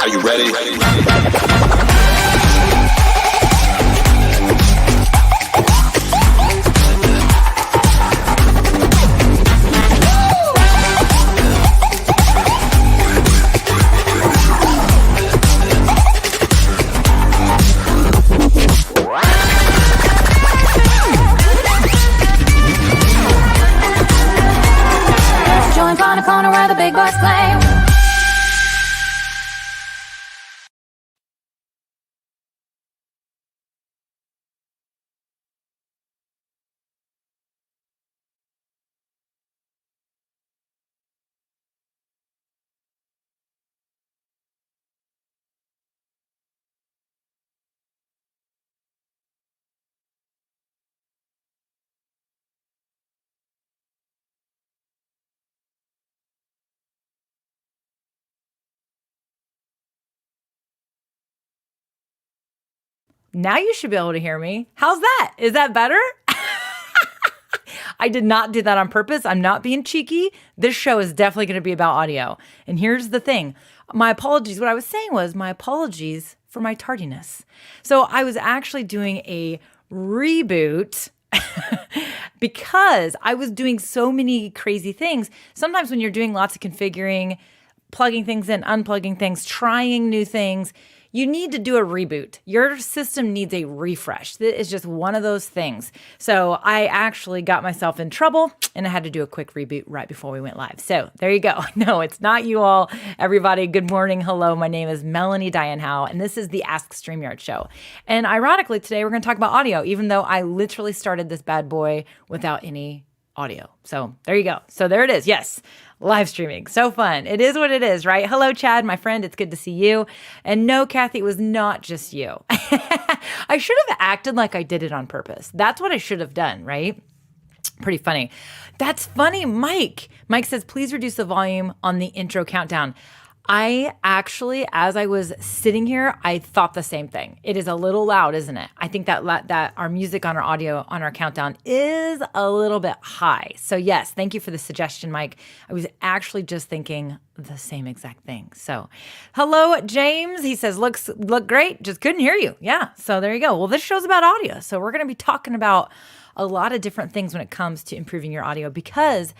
Are you ready? Join from the corner where the big boys claim. Now you should be able to hear me. How's that? Is that better? I did not do that on purpose. I'm not being cheeky. This show is definitely going to be about audio. And here's the thing. My apologies. What I was saying was my apologies for my tardiness. So I was actually doing a reboot because I was doing so many crazy things. Sometimes when you're doing lots of configuring, plugging things in, unplugging things, trying new things, you need to do a reboot. Your system needs a refresh. That is just one of those things. So I actually got myself in trouble and I had to do a quick reboot right before we went live. So there you go. No, it's not you all. Everybody, good morning. Hello. My name is Melanie Diane Howe, and this is the Ask StreamYard show. And ironically, today we're going to talk about audio, even though I literally started this bad boy without any audio. So there you go. So there it is. Yes. Live streaming. So fun. It is what it is, right? Hello, Chad, my friend. It's good to see you. And no, Kathy, it was not just you. I should have acted like I did it on purpose. That's what I should have done, right? Pretty funny. That's funny, Mike. Mike says, please reduce the volume on the intro countdown. I actually, as I was sitting here, I thought the same thing. It is a little loud, isn't it? I think that our music on our audio on our countdown is a little bit high. So yes, thank you for the suggestion, Mike. I was actually just thinking the same exact thing. So hello, James. He says, look great. Just couldn't hear you. Yeah. So there you go. Well, this show's about audio. So we're going to be talking about a lot of different things when it comes to improving your audio, because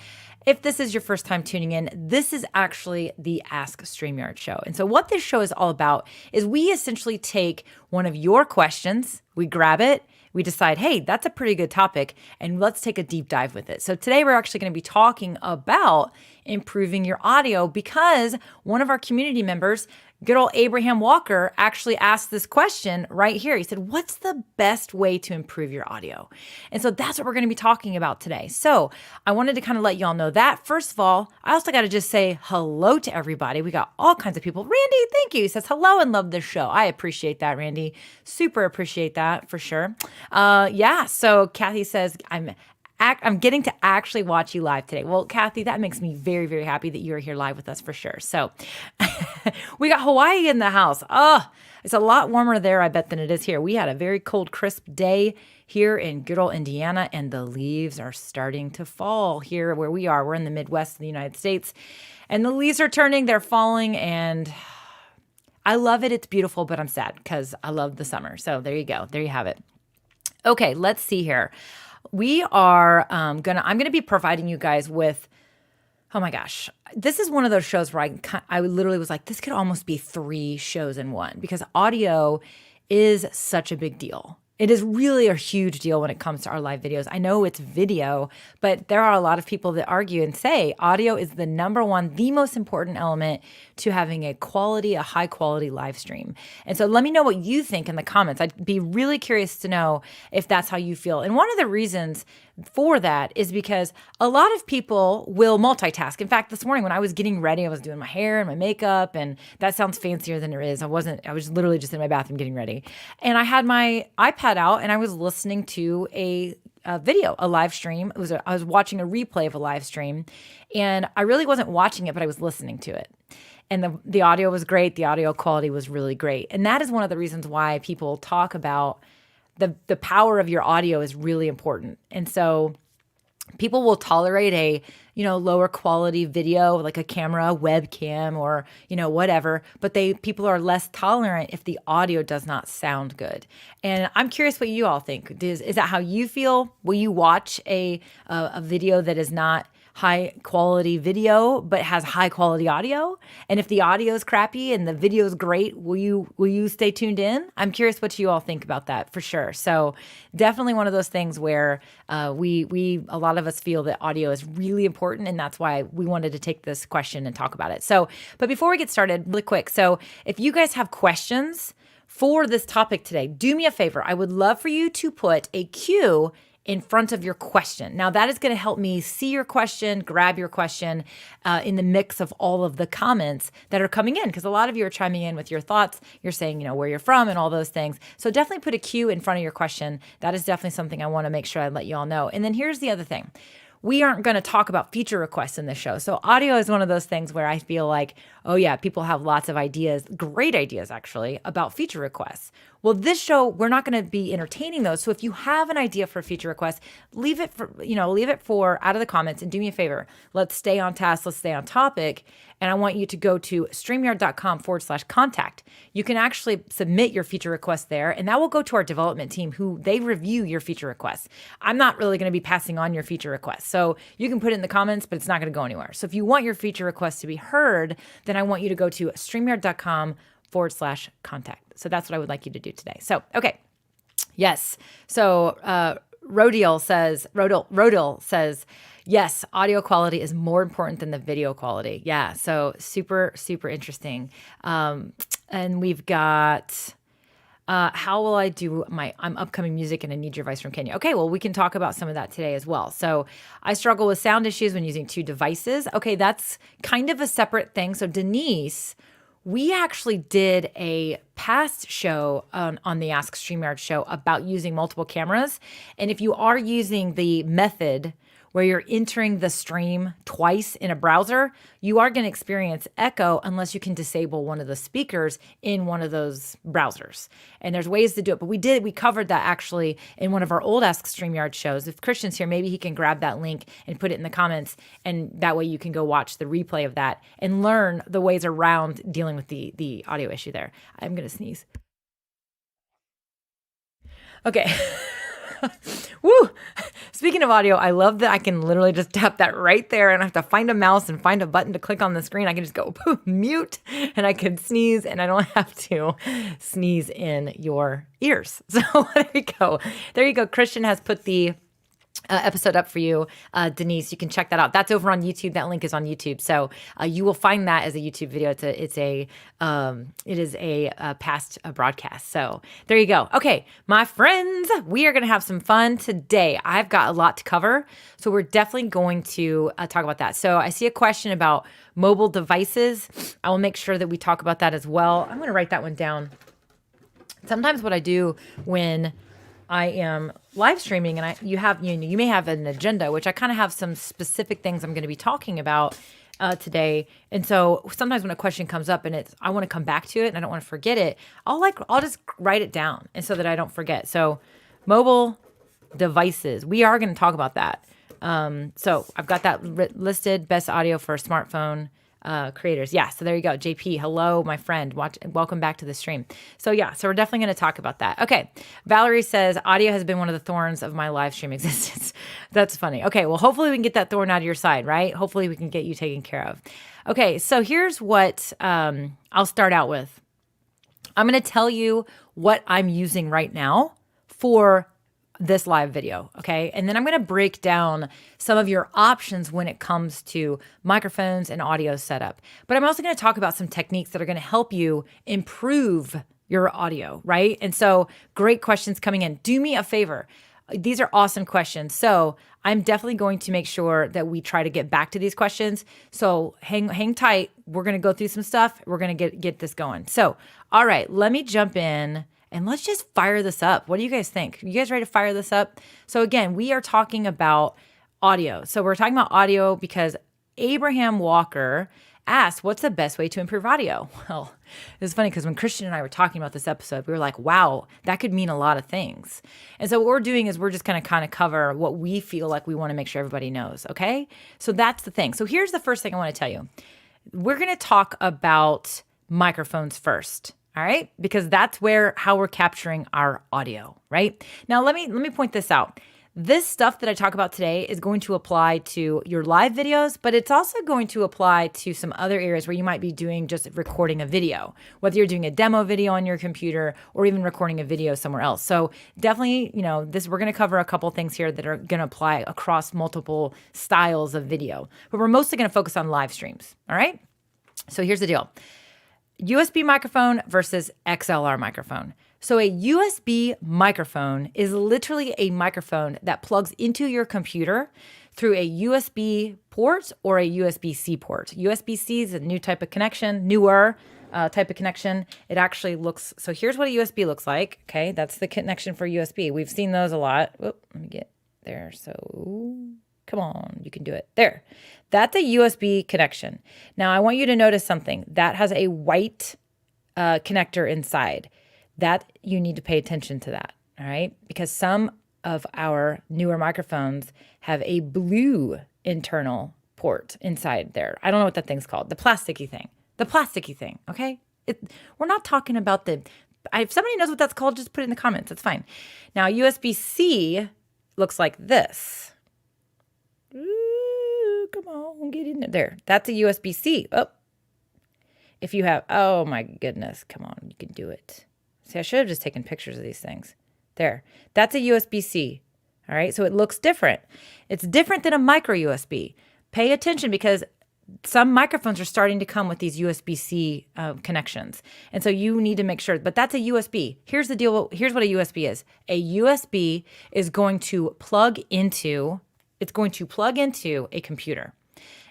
if this is your first time tuning in, this is actually the Ask StreamYard show. And so what this show is all about is we essentially take one of your questions, we grab it, we decide, hey, that's a pretty good topic, and let's take a deep dive with it. So today we're actually going to be talking about improving your audio because one of our community members, good old Abraham Walker, actually asked this question right here. He said, what's the best way to improve your audio? And so that's what we're going to be talking about today. So I wanted to kind of let y'all know that. First of all, I also got to just say hello to everybody. We got all kinds of people. Randy, thank you. He says, hello and love this show. I appreciate that, Randy. Super appreciate that for sure. Yeah. So Kathy says, I'm getting to actually watch you live today. Well, Kathy, that makes me very, very happy that you're here live with us for sure. So we got Hawaii in the house. Oh, it's a lot warmer there, I bet, than it is here. We had a very cold, crisp day here in good old Indiana, and the leaves are starting to fall here where we are. We're in the Midwest of the United States, and the leaves are turning, they're falling, and I love it. It's beautiful, but I'm sad because I love the summer. So there you go. There you have it. Okay, let's see here. We are I'm going to be providing you guys with, oh my gosh, this is one of those shows where I literally was like, this could almost be 3 shows in one, because audio is such a big deal. It is really a huge deal when it comes to our live videos. I know it's video, but there are a lot of people that argue and say audio is the number one, the most important element to having a high quality live stream. And so let me know what you think in the comments. I'd be really curious to know if that's how you feel. And one of the reasons for that is because a lot of people will multitask. In fact, this morning when I was getting ready, I was doing my hair and my makeup, and that sounds fancier than it is. I was literally just in my bathroom getting ready. And I had my iPad out and I was listening to a video, a live stream. I was watching a replay of a live stream, and I really wasn't watching it, but I was listening to it. And the audio was great. The audio quality was really great. And that is one of the reasons why people talk about the power of your audio is really important. And so people will tolerate a, lower quality video, like a camera, webcam, or, whatever, but people are less tolerant if the audio does not sound good. And I'm curious what you all think. Is that how you feel? Will you watch a video that is not high quality video but has high quality audio? And if the audio is crappy and the video is great, will you stay tuned in? I'm curious what you all think about that, for sure. So definitely one of those things where we a lot of us feel that audio is really important, and that's why we wanted to take this question and talk about it. So, but before we get started, really quick, so if you guys have questions for this topic today, do me a favor. I would love for you to put a Q in front of your question. Now that is going to help me see your question, grab your question in the mix of all of the comments that are coming in, because a lot of you are chiming in with your thoughts. You're saying, where you're from and all those things. So definitely put a Q in front of your question. That is definitely something I want to make sure I let you all know. And then here's the other thing. We aren't going to talk about feature requests in this show. So audio is one of those things where I feel like, oh yeah, people have lots of ideas, great ideas actually, about feature requests. Well, this show, we're not going to be entertaining those. So if you have an idea for a feature request, leave it for out of the comments, and do me a favor. Let's stay on task. Let's stay on topic. And I want you to go to StreamYard.com/contact. You can actually submit your feature request there, and that will go to our development team, who they review your feature requests. I'm not really going to be passing on your feature request. So you can put it in the comments, but it's not going to go anywhere. So if you want your feature request to be heard, then I want you to go to StreamYard.com/contact. So that's what I would like you to do today. So, okay. Yes. So, Rodil says, yes, audio quality is more important than the video quality. Yeah. So super, super interesting. And we've got, how will I do I'm upcoming music and I need your advice from Kenya. Okay. Well, we can talk about some of that today as well. So I struggle with sound issues when using two devices. Okay. That's kind of a separate thing. So Denise, we actually did a past show on the Ask StreamYard show about using multiple cameras. And if you are using the method where you're entering the stream twice in a browser, you are going to experience echo unless you can disable one of the speakers in one of those browsers. And there's ways to do it. But we covered that actually in one of our old Ask StreamYard shows. If Christian's here, maybe he can grab that link and put it in the comments. And that way you can go watch the replay of that and learn the ways around dealing with the audio issue there. I'm going to sneeze. Okay. Woo! Speaking of audio, I love that I can literally just tap that right there, and I have to find a mouse and find a button to click on the screen. I can just go mute, and I can sneeze, and I don't have to sneeze in your ears. So there you go. There you go. Christian has put the episode up for you, Denise. You can check that out. That's over on YouTube. That link is on YouTube, so you will find that as a YouTube video. It is a past broadcast. So there you go. Okay, my friends, we are going to have some fun today. I've got a lot to cover, so we're definitely going to talk about that. So I see a question about mobile devices. I will make sure that we talk about that as well. I'm going to write that one down. Sometimes what I do when I am live streaming, and you may have an agenda, which I kind of have some specific things I'm going to be talking about today. And so sometimes when a question comes up and I want to come back to it and I don't want to forget it, I'll just write it down, and so that I don't forget. So mobile devices, we are going to talk about that. So I've got that listed, best audio for smartphone creators. Yeah. So there you go. JP. Hello, my friend. Welcome back to the stream. So yeah, so we're definitely going to talk about that. Okay. Valerie says, audio has been one of the thorns of my live stream existence. That's funny. Okay. Well, hopefully we can get that thorn out of your side, right? Hopefully we can get you taken care of. Okay. So here's what, I'll start out with. I'm going to tell you what I'm using right now for this live video, okay? And then I'm going to break down some of your options when it comes to microphones and audio setup. But I'm also going to talk about some techniques that are going to help you improve your audio, right? And so great questions coming in. Do me a favor. These are awesome questions. So I'm definitely going to make sure that we try to get back to these questions. So hang tight. We're going to go through some stuff. We're going to get this going. So, all right, let me jump in. And let's just fire this up. What do you guys think? You guys ready to fire this up? So again, we are talking about audio. So we're talking about audio because Abraham Walker asked, what's the best way to improve audio? Well, it's funny because when Christian and I were talking about this episode, we were like, wow, that could mean a lot of things. And so what we're doing is we're just going to kind of cover what we feel like we want to make sure everybody knows, okay? So that's the thing. So here's the first thing I want to tell you. We're going to talk about microphones first, all right? Because that's how we're capturing our audio, right? Now, let me point this out. This stuff that I talk about today is going to apply to your live videos, but it's also going to apply to some other areas where you might be doing just recording a video, whether you're doing a demo video on your computer or even recording a video somewhere else. So definitely, we're going to cover a couple things here that are going to apply across multiple styles of video, but we're mostly going to focus on live streams. All right. So here's the deal. USB microphone versus XLR microphone. So a USB microphone is literally a microphone that plugs into your computer through a USB port or a USB-C port. USB-C is a newer type of connection. It actually looks, so here's what a USB looks like. Okay, that's the connection for USB. We've seen those a lot. Whoop, let me get there. So come on, you can do it. There. That's a USB connection. Now I want you to notice something. That has a white connector inside. That you need to pay attention to that, all right? Because some of our newer microphones have a blue internal port inside there. I don't know what that thing's called. The plasticky thing, okay? We're not talking about if somebody knows what that's called, just put it in the comments. That's fine. Now, USB-C looks like this. Ooh, come on, get in there. There, that's a USB-C. Oh, if you have, oh my goodness, come on, you can do it. See, I should have just taken pictures of these things. There. That's a USB-C. All right. So it looks different. It's different than a micro USB. Pay attention because some microphones are starting to come with these USB-C connections. And so you need to make sure. But that's a USB. Here's the deal. Here's what a USB is. A USB is going to plug into a computer.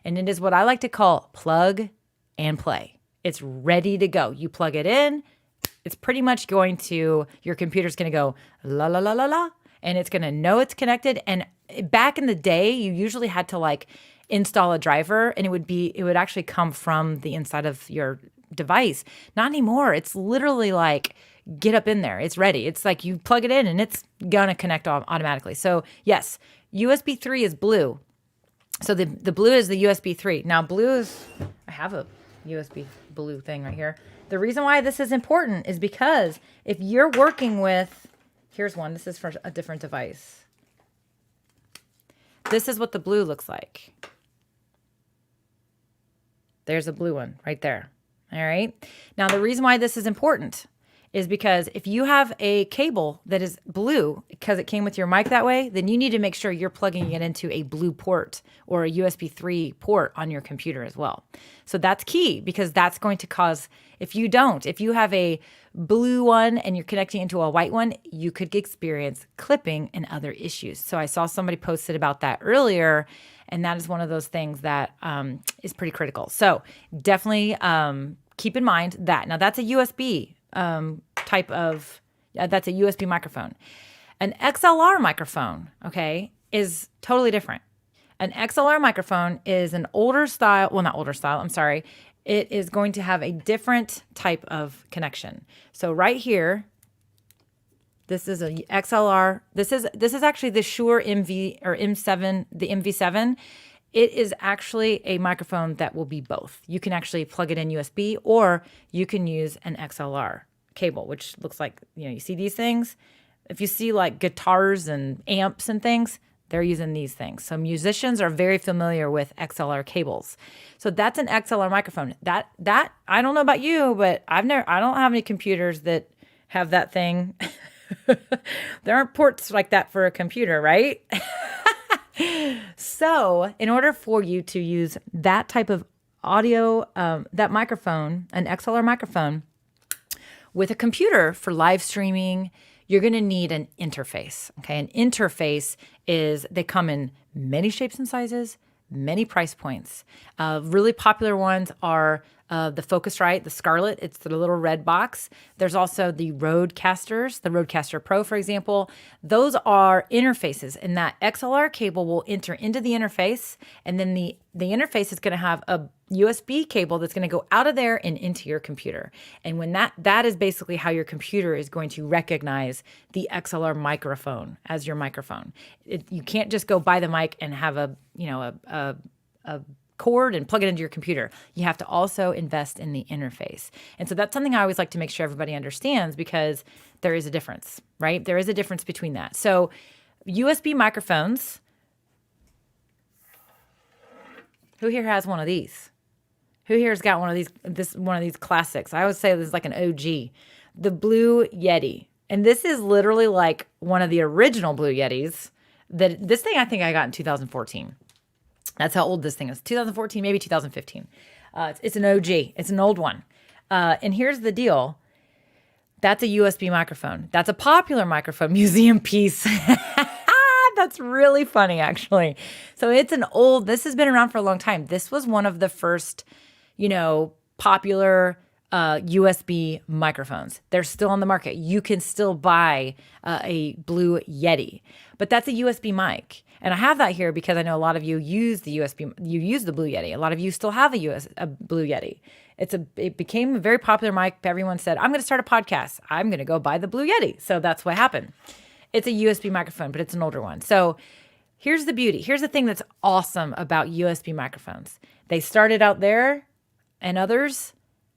And it is what I like to call plug and play. It's ready to go. You plug it in. It's pretty much your computer's going to go la, la, la, la, la, and it's going to know it's connected. And back in the day, you usually had to install a driver and it would actually come from the inside of your device. Not anymore. It's literally get up in there. It's ready. It's like you plug it in and it's going to connect automatically. So yes, USB 3 is blue. So the blue is the USB 3. Now I have a USB blue thing right here. The reason why this is important is because if you're working with, here's one, this is for a different device. This is what the blue looks like. There's a blue one right there. All right. Now, the reason why this is important is because if you have a cable that is blue because it came with your mic that way, then you need to make sure you're plugging it into a blue port or a USB 3 port on your computer as well. So that's key because that's going to cause, if you have a blue one and you're connecting into a white one, you could experience clipping and other issues. So I saw somebody posted about that earlier, and that is one of those things that is pretty critical. So definitely keep in mind that. Now that's a USB that's a USB microphone. An XLR microphone, okay, is totally different. An XLR microphone is an older style, well, not older style, I'm sorry. It is going to have a different type of connection. So right here, this is a XLR. This is actually the Shure MV or M7, the MV7. It is actually a microphone that will be both. You can actually plug it in USB or you can use an XLR cable, which looks like, you see these things. If you see guitars and amps and things, they're using these things. So musicians are very familiar with XLR cables. So that's an XLR microphone. That I don't know about you, but I don't have any computers that have that thing. There aren't ports like that for a computer, right? So in order for you to use that type of audio, that microphone, an XLR microphone, with a computer for live streaming, you're going to need an interface. Okay, an interface they come in many shapes and sizes, many price points. Really popular ones are the Focusrite, the Scarlett. It's the little red box. There's also the Roadcasters, the Roadcaster Pro, for example. Those are interfaces, and that XLR cable will enter into the interface, and then the interface is going to have a USB cable that's going to go out of there and into your computer. And when that is basically how your computer is going to recognize the XLR microphone as your microphone. You can't just go buy the mic and have a cord and plug it into your computer. You have to also invest in the interface. And so that's something I always like to make sure everybody understands, because there is a difference, right? There is a difference between that. So USB microphones, who here has one of these? Who here has got one of these classics? I always say this is like an OG, the Blue Yeti. And this is literally like one of the original Blue Yetis. This thing I think I got in 2014. That's how old this thing is. 2014, maybe 2015. It's an OG. It's an old one. And here's the deal. That's a USB microphone. That's a popular microphone, museum piece. That's really funny, actually. So this has been around for a long time. This was one of the first, popular USB microphones. They're still on the market. You can still buy a Blue Yeti, but that's a USB mic. And I have that here because I know a lot of you use the Blue Yeti. A lot of you still have a Blue Yeti. It became a very popular mic. Everyone said, I'm going to start a podcast. I'm going to go buy the Blue Yeti. So that's what happened. It's a USB microphone, but it's an older one. So here's the beauty. Here's the thing that's awesome about USB microphones. They started out there and others,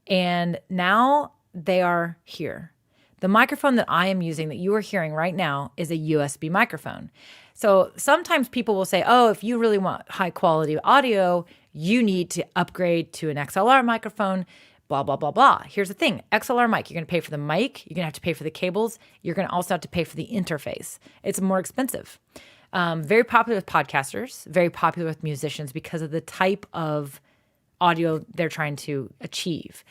and now they are here. The microphone that I am using that you are hearing right now is a USB microphone. So sometimes people will say, oh, if you really want high quality audio, you need to upgrade to an XLR microphone, blah, blah, blah, blah. Here's the thing. XLR mic, you're going to pay for the mic. You're going to have to pay for the cables. You're going to also have to pay for the interface. It's more expensive. Very popular with podcasters, very popular with musicians because of the type of audio they're trying to achieve.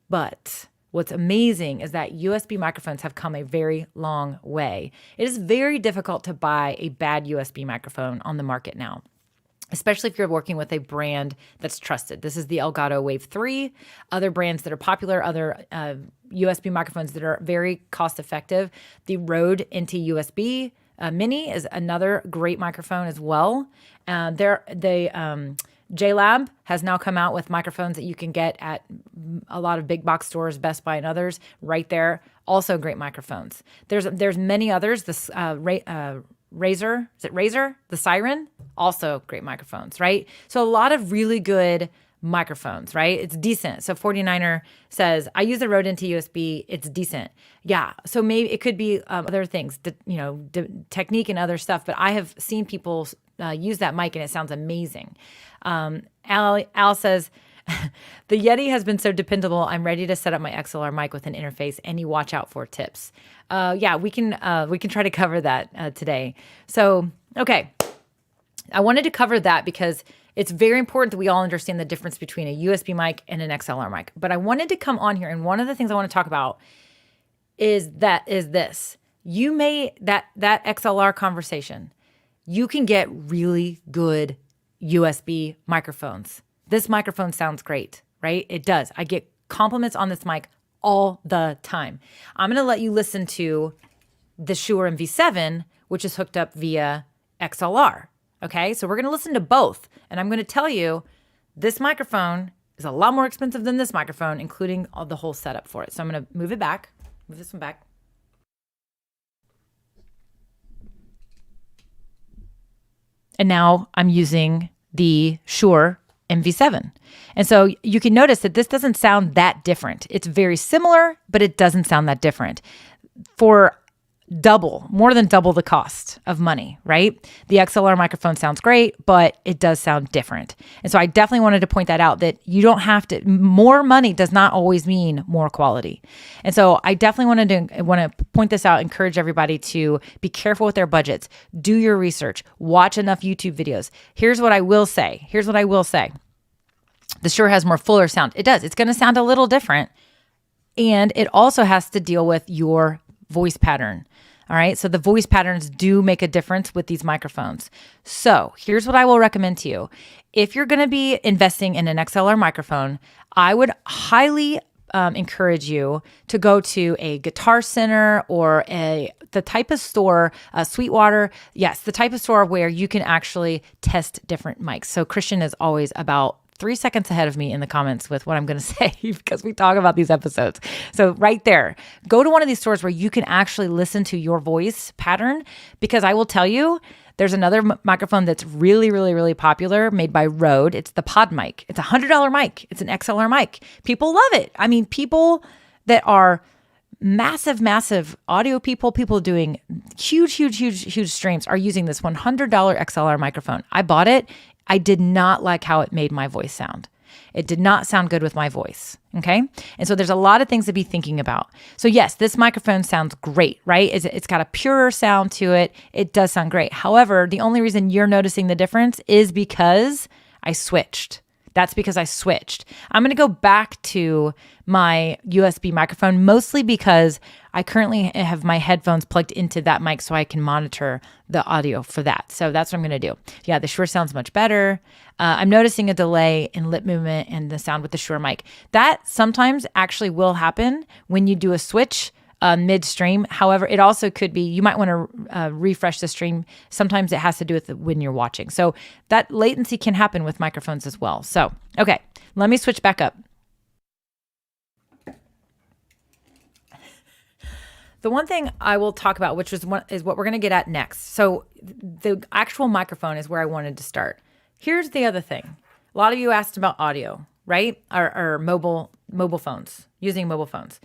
But what's amazing is that USB microphones have come a very long way. It is very difficult to buy a bad USB microphone on the market now, especially if you're working with a brand that's trusted. This is the Elgato Wave 3. Other brands that are popular, other USB microphones that are very cost effective. The Rode NT USB Mini is another great microphone as well. JLab has now come out with microphones that you can get at a lot of big box stores, Best Buy and others right there. Also great microphones. There's many others. This Razer, is it Razer? The Siren, also great microphones, right? So a lot of really good microphones, right? It's decent. So 49er says, I use the Rode NT USB. It's decent. Yeah. So maybe it could be other things, technique and other stuff, but I have seen people use that mic and it sounds amazing. Al says, the Yeti has been so dependable. I'm ready to set up my XLR mic with an interface. Any watch out for tips? Yeah, we can try to cover that today. So, okay. I wanted to cover that because it's very important that we all understand the difference between a USB mic and an XLR mic. But I wanted to come on here, and one of the things I want to talk about is this. That XLR conversation, you can get really good USB microphones. This microphone sounds great, right? It does. I get compliments on this mic all the time. I'm going to let you listen to the Shure MV7, which is hooked up via XLR. Okay, so we're going to listen to both. And I'm going to tell you, this microphone is a lot more expensive than this microphone, including all the whole setup for it. So I'm going to move this one back. And now I'm using the Shure MV7. And so you can notice that this doesn't sound that different. It's very similar, but it doesn't sound that different. For more than double the cost of money, right? The XLR microphone sounds great, but it does sound different. And so I definitely wanted to point that out, that you don't have to, more money does not always mean more quality. And so I definitely want to point this out, encourage everybody to be careful with their budgets, do your research, watch enough YouTube videos. Here's what I will say. The Shure has more fuller sound. It does. It's going to sound a little different. And it also has to deal with your voice pattern. All right. So the voice patterns do make a difference with these microphones. So here's what I will recommend to you. If you're going to be investing in an XLR microphone, I would highly encourage you to go to a Guitar Center or the type of store, Sweetwater. Yes, the type of store where you can actually test different mics. So Christian is always about 3 seconds ahead of me in the comments with what I'm going to say because we talk about these episodes. So right there, go to one of these stores where you can actually listen to your voice pattern, because I will tell you, there's another microphone that's really, really, really popular made by Rode. It's the Pod mic. It's a $100 mic. It's an XLR mic. People love it. I mean, people that are massive audio people doing huge streams are using this $100 XLR microphone. I bought it. I did not like how it made my voice sound. It did not sound good with my voice. Okay. And so there's a lot of things to be thinking about. So yes, this microphone sounds great, right? It's got a purer sound to it. It does sound great. However, the only reason you're noticing the difference is because I switched. That's because I switched. I'm going to go back to my USB microphone, mostly because I currently have my headphones plugged into that mic so I can monitor the audio for that. So that's what I'm going to do. Yeah, the Shure sounds much better. I'm noticing a delay in lip movement and the sound with the Shure mic. That sometimes actually will happen when you do a switch midstream. However, it also could be, you might want to refresh the stream. Sometimes it has to do with when you're watching. So that latency can happen with microphones as well. So, okay, let me switch back up. The one thing I will talk about, which is what we're going to get at next. So the actual microphone is where I wanted to start. Here's the other thing. A lot of you asked about audio, right? Or mobile phones, using mobile phones.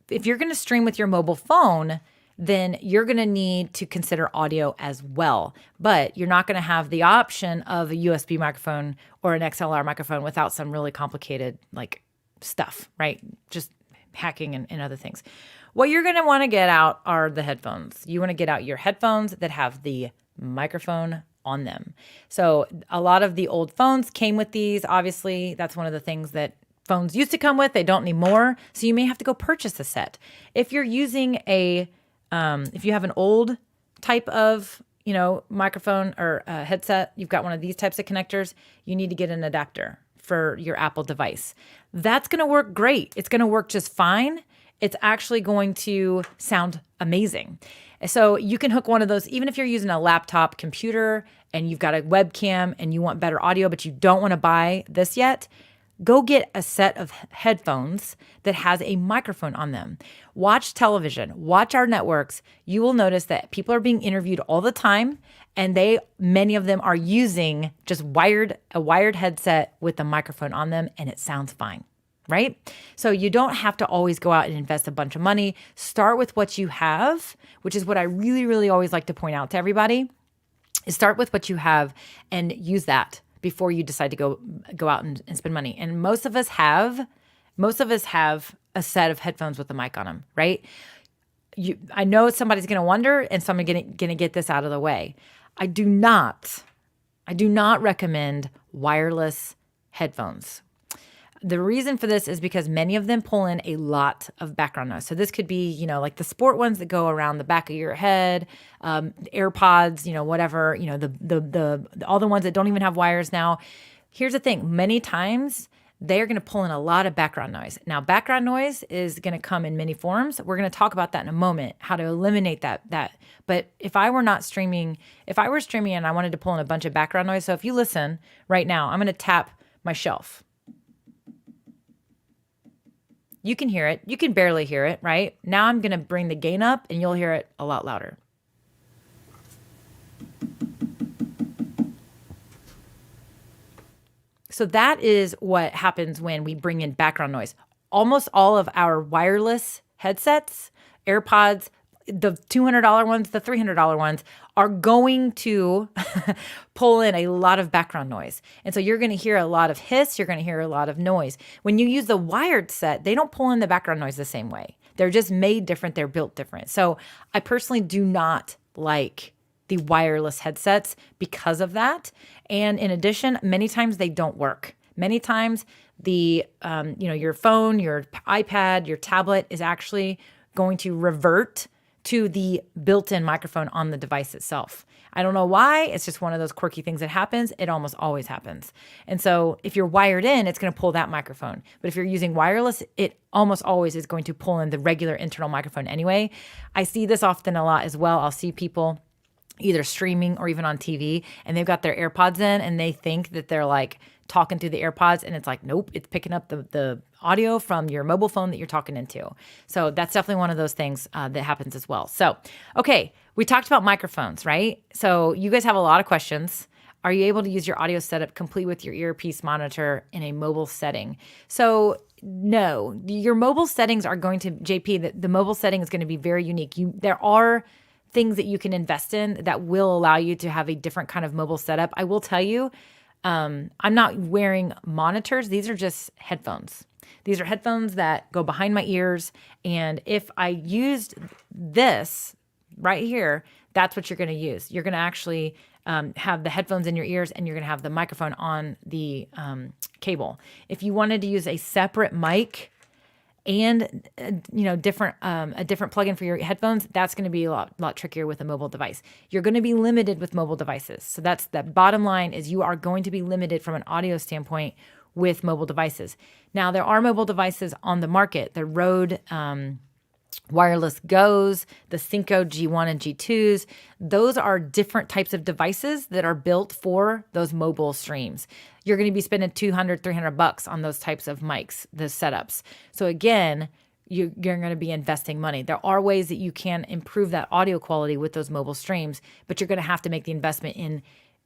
If you're going to stream with your mobile phone, then you're going to need to consider audio as well. But you're not going to have the option of a USB microphone or an XLR microphone without some really complicated like stuff, right? Just hacking and other things. What you're going to want to get out are the headphones. You want to get out your headphones that have the microphone on them. So a lot of the old phones came with these. Obviously, that's one of the things that phones used to come with. They don't anymore. So you may have to go purchase a set. If you're using if you have an old type of, microphone or headset, you've got one of these types of connectors, you need to get an adapter for your Apple device. That's going to work great. It's going to work just fine. It's actually going to sound amazing. So you can hook one of those, even if you're using a laptop computer and you've got a webcam and you want better audio, but you don't want to buy this yet, go get a set of headphones that has a microphone on them. Watch television, watch our networks. You will notice that people are being interviewed all the time, and many of them are using just a wired headset with a microphone on them, and it sounds fine, right? So you don't have to always go out and invest a bunch of money. Start with what you have, which is what I really, really always like to point out to everybody, is start with what you have and use that before you decide to go out and spend money. And most of us have a set of headphones with a mic on them, right? I know somebody's going to wonder, and so I'm going to get this out of the way. I do not recommend wireless headphones. The reason for this is because many of them pull in a lot of background noise. So this could be, like the sport ones that go around the back of your head, AirPods, whatever, all the ones that don't even have wires now. Here's the thing. Many times they're going to pull in a lot of background noise. Now, background noise is going to come in many forms. We're going to talk about that in a moment, how to eliminate that. But if I were streaming and I wanted to pull in a bunch of background noise. So if you listen right now, I'm going to tap my shelf. You can hear it. You can barely hear it, right? Now I'm going to bring the gain up and you'll hear it a lot louder. So that is what happens when we bring in background noise. Almost all of our wireless headsets, AirPods, the $200 ones, the $300 ones are going to pull in a lot of background noise. And so you're going to hear a lot of hiss. You're going to hear a lot of noise. When you use the wired set, they don't pull in the background noise the same way. They're just made different. They're built different. So I personally do not like the wireless headsets because of that. And in addition, many times they don't work. Many times the, your phone, your iPad, your tablet is actually going to revert to the built-in microphone on the device itself. I don't know why. It's just one of those quirky things that happens. It almost always happens. And so if you're wired in, it's going to pull that microphone. But if you're using wireless, it almost always is going to pull in the regular internal microphone anyway. I see this often a lot as well. I'll see people either streaming or even on TV, and they've got their AirPods in and they think that they're like talking through the AirPods, and it's like, nope, it's picking up the audio from your mobile phone that you're talking into. So that's definitely one of those things that happens as well. So, okay, we talked about microphones, right? So you guys have a lot of questions. Are you able to use your audio setup complete with your earpiece monitor in a mobile setting? So no, your mobile settings are going to, JP, the mobile setting is going to be very unique. There are things that you can invest in that will allow you to have a different kind of mobile setup. I will tell you, I'm not wearing monitors. These are just headphones. These are headphones that go behind my ears. And if I used this right here, that's what you're going to use. You're going to actually have the headphones in your ears, and you're going to have the microphone on the cable. If you wanted to use a separate mic and a different plugin for your headphones, that's going to be a lot trickier with a mobile device. You're going to be limited with mobile devices. So that's the bottom line, is you are going to be limited from an audio standpoint with mobile devices. Now, there are mobile devices on the market. The Rode Wireless Go's, the Synco G1 and G2s. Those are different types of devices that are built for those mobile streams. You're going to be spending $200, $300 on those types of mics, the setups. So again, you're going to be investing money. There are ways that you can improve that audio quality with those mobile streams, but you're going to have to make the investment in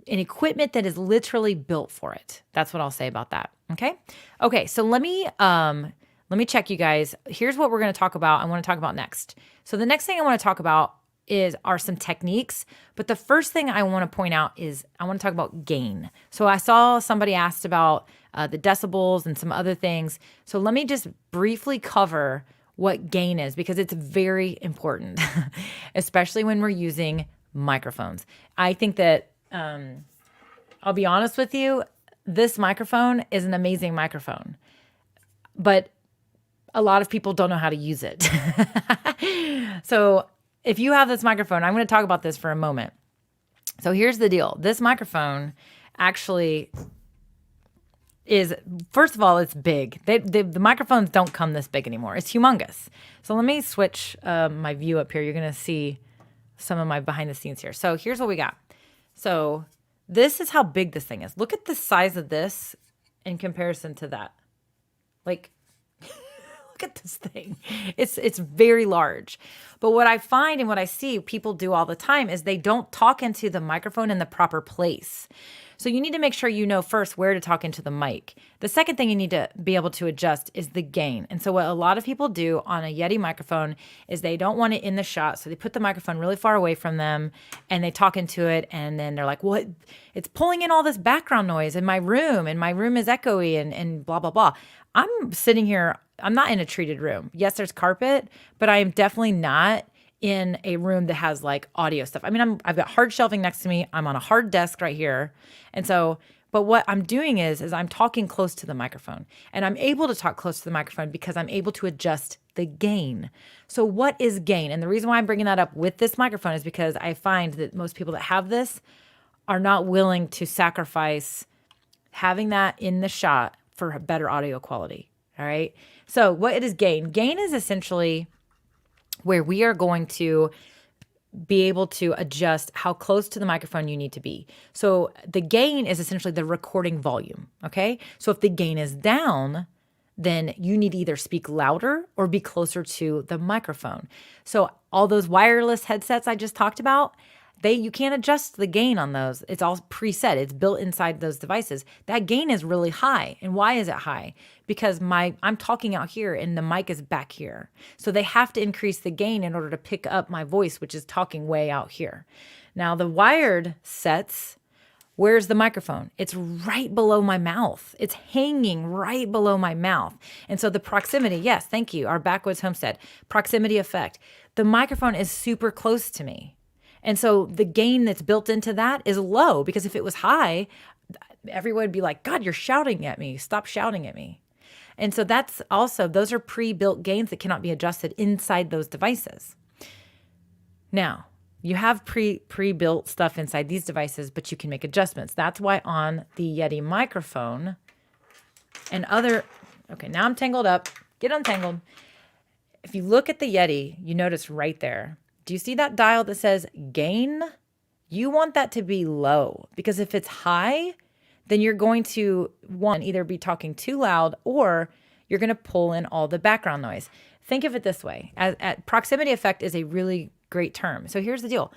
equipment that is literally built for it. That's what I'll say about that. Okay. So let me check, you guys. Here's what we're going to talk about. I want to talk about next. So the next thing I want to talk about are some techniques. But the first thing I want to point out is I want to talk about gain. So I saw somebody asked about the decibels and some other things. So let me just briefly cover what gain is, because it's very important, especially when we're using microphones. I think that, I'll be honest with you, this microphone is an amazing microphone, but a lot of people don't know how to use it. So if you have this microphone, I'm going to talk about this for a moment. So here's the deal. This microphone actually is, first of all, it's big. The microphones don't come this big anymore. It's humongous. So let me switch my view up here. You're going to see some of my behind the scenes here. So here's what we got. So this is how big this thing is. Look at the size of this in comparison to that. Like, look at this thing. It's very large. But what I find and what I see people do all the time is they don't talk into the microphone in the proper place. So you need to make sure you know first where to talk into the mic. The second thing you need to be able to adjust is the gain. And so what a lot of people do on a Yeti microphone is they don't want it in the shot. So they put the microphone really far away from them and they talk into it. And then they're like, well, it's pulling in all this background noise in my room, and my room is echoey and blah, blah, blah. I'm sitting here. I'm not in a treated room. Yes, there's carpet, but I am definitely not in a room that has like audio stuff. I mean, I've got hard shelving next to me. I'm on a hard desk right here. And so, but what I'm doing is I'm talking close to the microphone, and I'm able to talk close to the microphone because I'm able to adjust the gain. So what is gain? And the reason why I'm bringing that up with this microphone is because I find that most people that have this are not willing to sacrifice having that in the shot for a better audio quality. All right. So what is gain? Gain is essentially where we are going to be able to adjust how close to the microphone you need to be. So the gain is essentially the recording volume. Okay. So if the gain is down, then you need to either speak louder or be closer to the microphone. So all those wireless headsets I just talked about, you can't adjust the gain on those. It's all preset. It's built inside those devices. That gain is really high. And why is it high? Because I'm talking out here and the mic is back here. So they have to increase the gain in order to pick up my voice, which is talking way out here. Now the wired sets, where's the microphone? It's right below my mouth. It's hanging right below my mouth. And so the proximity, yes, thank you, our backwoods homestead, proximity effect. The microphone is super close to me. And so the gain that's built into that is low, because if it was high, everyone would be like, God, you're shouting at me. Stop shouting at me. And so those are pre-built gains that cannot be adjusted inside those devices. Now, you have pre-built stuff inside these devices, but you can make adjustments. That's why on the Yeti microphone and other, okay, now I'm tangled up. Get untangled. If you look at the Yeti, you notice right there, do you see that dial that says gain? You want that to be low, because if it's high, then you're going to either be talking too loud or you're going to pull in all the background noise. Think of it this way. Proximity effect is a really great term. So here's the deal.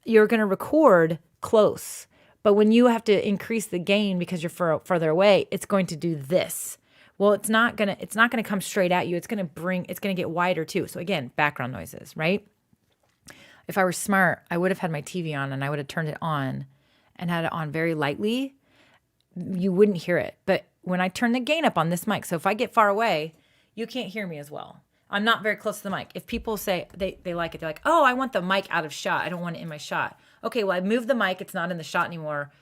You're going to record close, but when you have to increase the gain because you're further away, it's going to do this. Well, it's not going to come straight at you. It's going to get wider too. So again, background noises, right? If I were smart, I would have had my TV on and I would have turned it on and had it on very lightly. You wouldn't hear it. But when I turn the gain up on this mic, so if I get far away, you can't hear me as well. I'm not very close to the mic. If people say they like it, they're like, oh, I want the mic out of shot. I don't want it in my shot. Okay, well, I moved the mic. It's not in the shot anymore,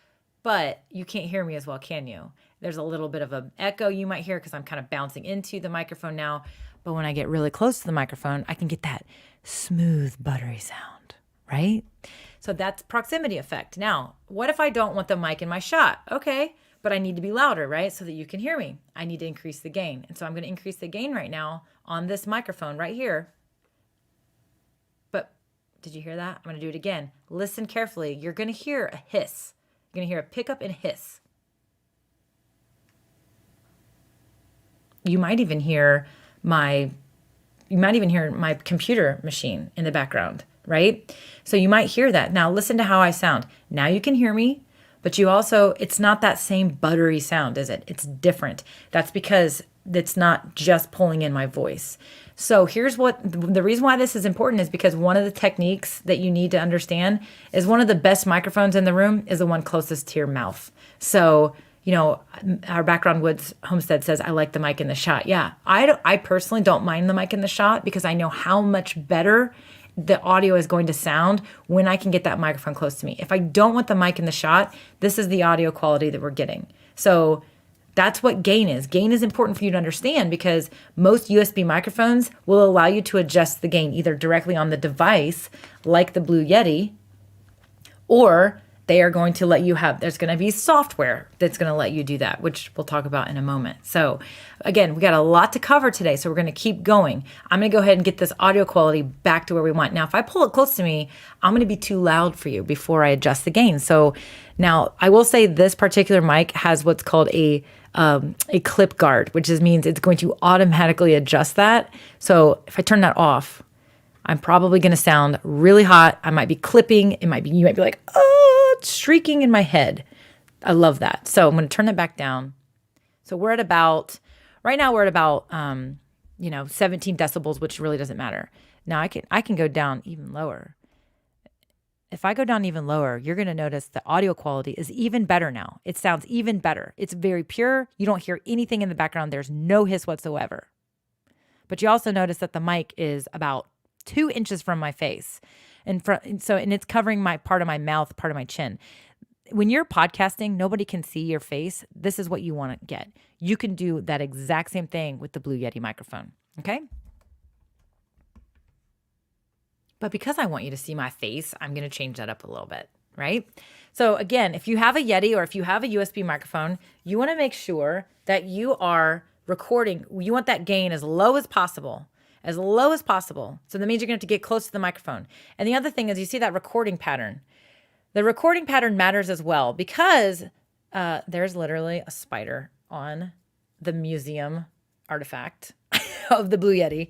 but you can't hear me as well, can you? There's a little bit of an echo you might hear because I'm kind of bouncing into the microphone now. But when I get really close to the microphone, I can get that smooth, buttery sound, right? So that's proximity effect. Now, what if I don't want the mic in my shot? Okay, but I need to be louder, right? So that you can hear me. I need to increase the gain. And so I'm going to increase the gain right now on this microphone right here. But did you hear that? I'm going to do it again. Listen carefully. You're going to hear a hiss. You're going to hear a pickup and hiss. You might even hear my computer machine in the background, right? So you might hear that. Now listen to how I sound. Now you can hear me, but it's not that same buttery sound, is it? It's different. That's because it's not just pulling in my voice. So here's the reason why this is important is because one of the techniques that you need to understand is one of the best microphones in the room is the one closest to your mouth. So, our Background Woods Homestead says, I like the mic in the shot. Yeah, I personally don't mind the mic in the shot because I know how much better the audio is going to sound when I can get that microphone close to me. If I don't want the mic in the shot, this is the audio quality that we're getting. So that's what gain is. Gain is important for you to understand because most USB microphones will allow you to adjust the gain either directly on the device, like the Blue Yeti, or they are going to let you there's going to be software that's going to let you do that, which we'll talk about in a moment. So again, we got a lot to cover today, so we're going to keep going. I'm going to go ahead and get this audio quality back to where we want. Now, if I pull it close to me, I'm going to be too loud for you before I adjust the gain. So now I will say this particular mic has what's called a clip guard, which means it's going to automatically adjust that. So if I turn that off, I'm probably going to sound really hot. I might be clipping. You might be like, oh, it's shrieking in my head. I love that. So I'm going to turn that back down. So right now we're at about 17 decibels, which really doesn't matter. Now I can go down even lower. If I go down even lower, you're going to notice the audio quality is even better now. It sounds even better. It's very pure. You don't hear anything in the background. There's no hiss whatsoever. But you also notice that the mic is about 2 inches from my face. And it's covering my part of my mouth, part of my chin. When you're podcasting, nobody can see your face. This is what you want to get. You can do that exact same thing with the Blue Yeti microphone. Okay? But because I want you to see my face, I'm going to change that up a little bit, right? So again, if you have a Yeti or if you have a USB microphone, you want to make sure that you are recording. You want that gain as low as possible. As low as possible. So that means you're going to have to get close to the microphone. And the other thing is you see that recording pattern. The recording pattern matters as well because there's literally a spider on the museum artifact of the Blue Yeti.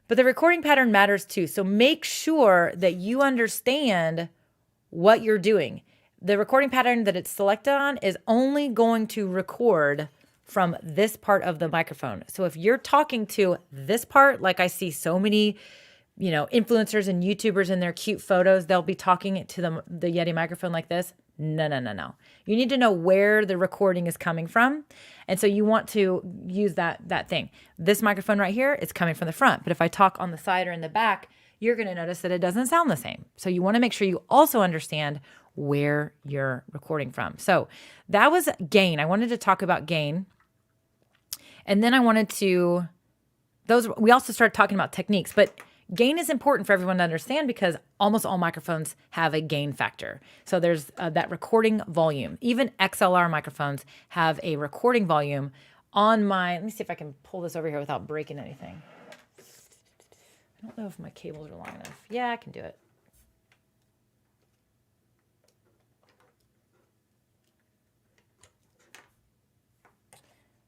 But the recording pattern matters too. So make sure that you understand what you're doing. The recording pattern that it's selected on is only going to record from this part of the microphone. So if you're talking to this part, like I see so many, influencers and YouTubers in their cute photos, they'll be talking to the Yeti microphone like this. No. You need to know where the recording is coming from. And so you want to use that thing. This microphone right here is coming from the front. But if I talk on the side or in the back, you're going to notice that it doesn't sound the same. So you want to make sure you also understand where you're recording from. So that was gain. I wanted to talk about gain. And then I wanted we also started talking about techniques, but gain is important for everyone to understand because almost all microphones have a gain factor. So there's that recording volume. Even XLR microphones have a recording volume. On my, let me see if I can pull this over here without breaking anything. I don't know if my cables are long enough. Yeah, I can do it.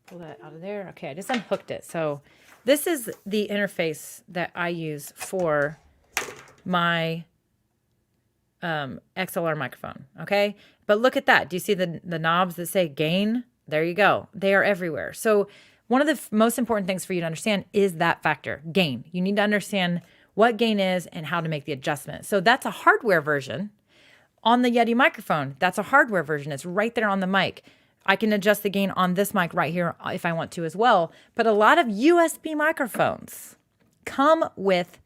Pull that out of there. Okay, I just unhooked it. So this is the interface that I use for my XLR microphone. Okay, but look at that. Do you see the knobs that say gain? There you go. They are everywhere. So one of the most important things for you to understand is that factor, gain. You need to understand what gain is and how to make the adjustment. So that's a hardware version. On the Yeti microphone, that's a hardware version. It's right there on the mic. I can adjust the gain on this mic right here if I want to as well. But a lot of USB microphones come with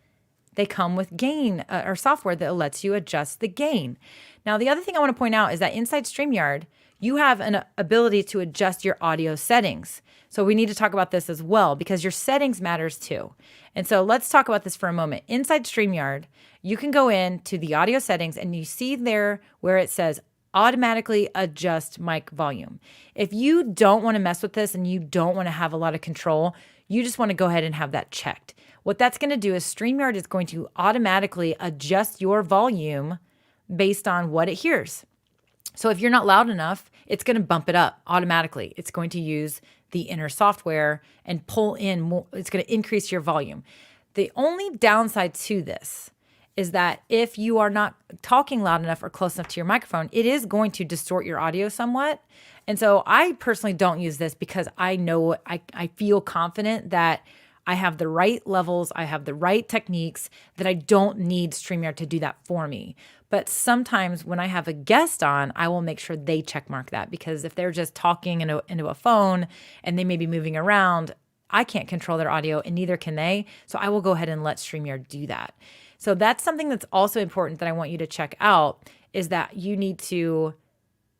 gain or software that lets you adjust the gain. Now, the other thing I want to point out is that inside StreamYard, you have an ability to adjust your audio settings. So we need to talk about this as well because your settings matters too. And so let's talk about this for a moment. Inside StreamYard, you can go into the audio settings and you see there where it says automatically adjust mic volume. If you don't want to mess with this and you don't want to have a lot of control, you just want to go ahead and have that checked. What that's going to do is StreamYard is going to automatically adjust your volume based on what it hears. So if you're not loud enough, it's going to bump it up automatically. It's going to use the inner software and pull in more. It's going to increase your volume. The only downside to this is that if you are not talking loud enough or close enough to your microphone, it is going to distort your audio somewhat. And so I personally don't use this because I know I feel confident that I have the right levels, I have the right techniques, that I don't need StreamYard to do that for me. But sometimes when I have a guest on, I will make sure they check mark that, because if they're just talking into a phone and they may be moving around, I can't control their audio and neither can they. So I will go ahead and let StreamYard do that. So that's something that's also important that I want you to check out, is that you need to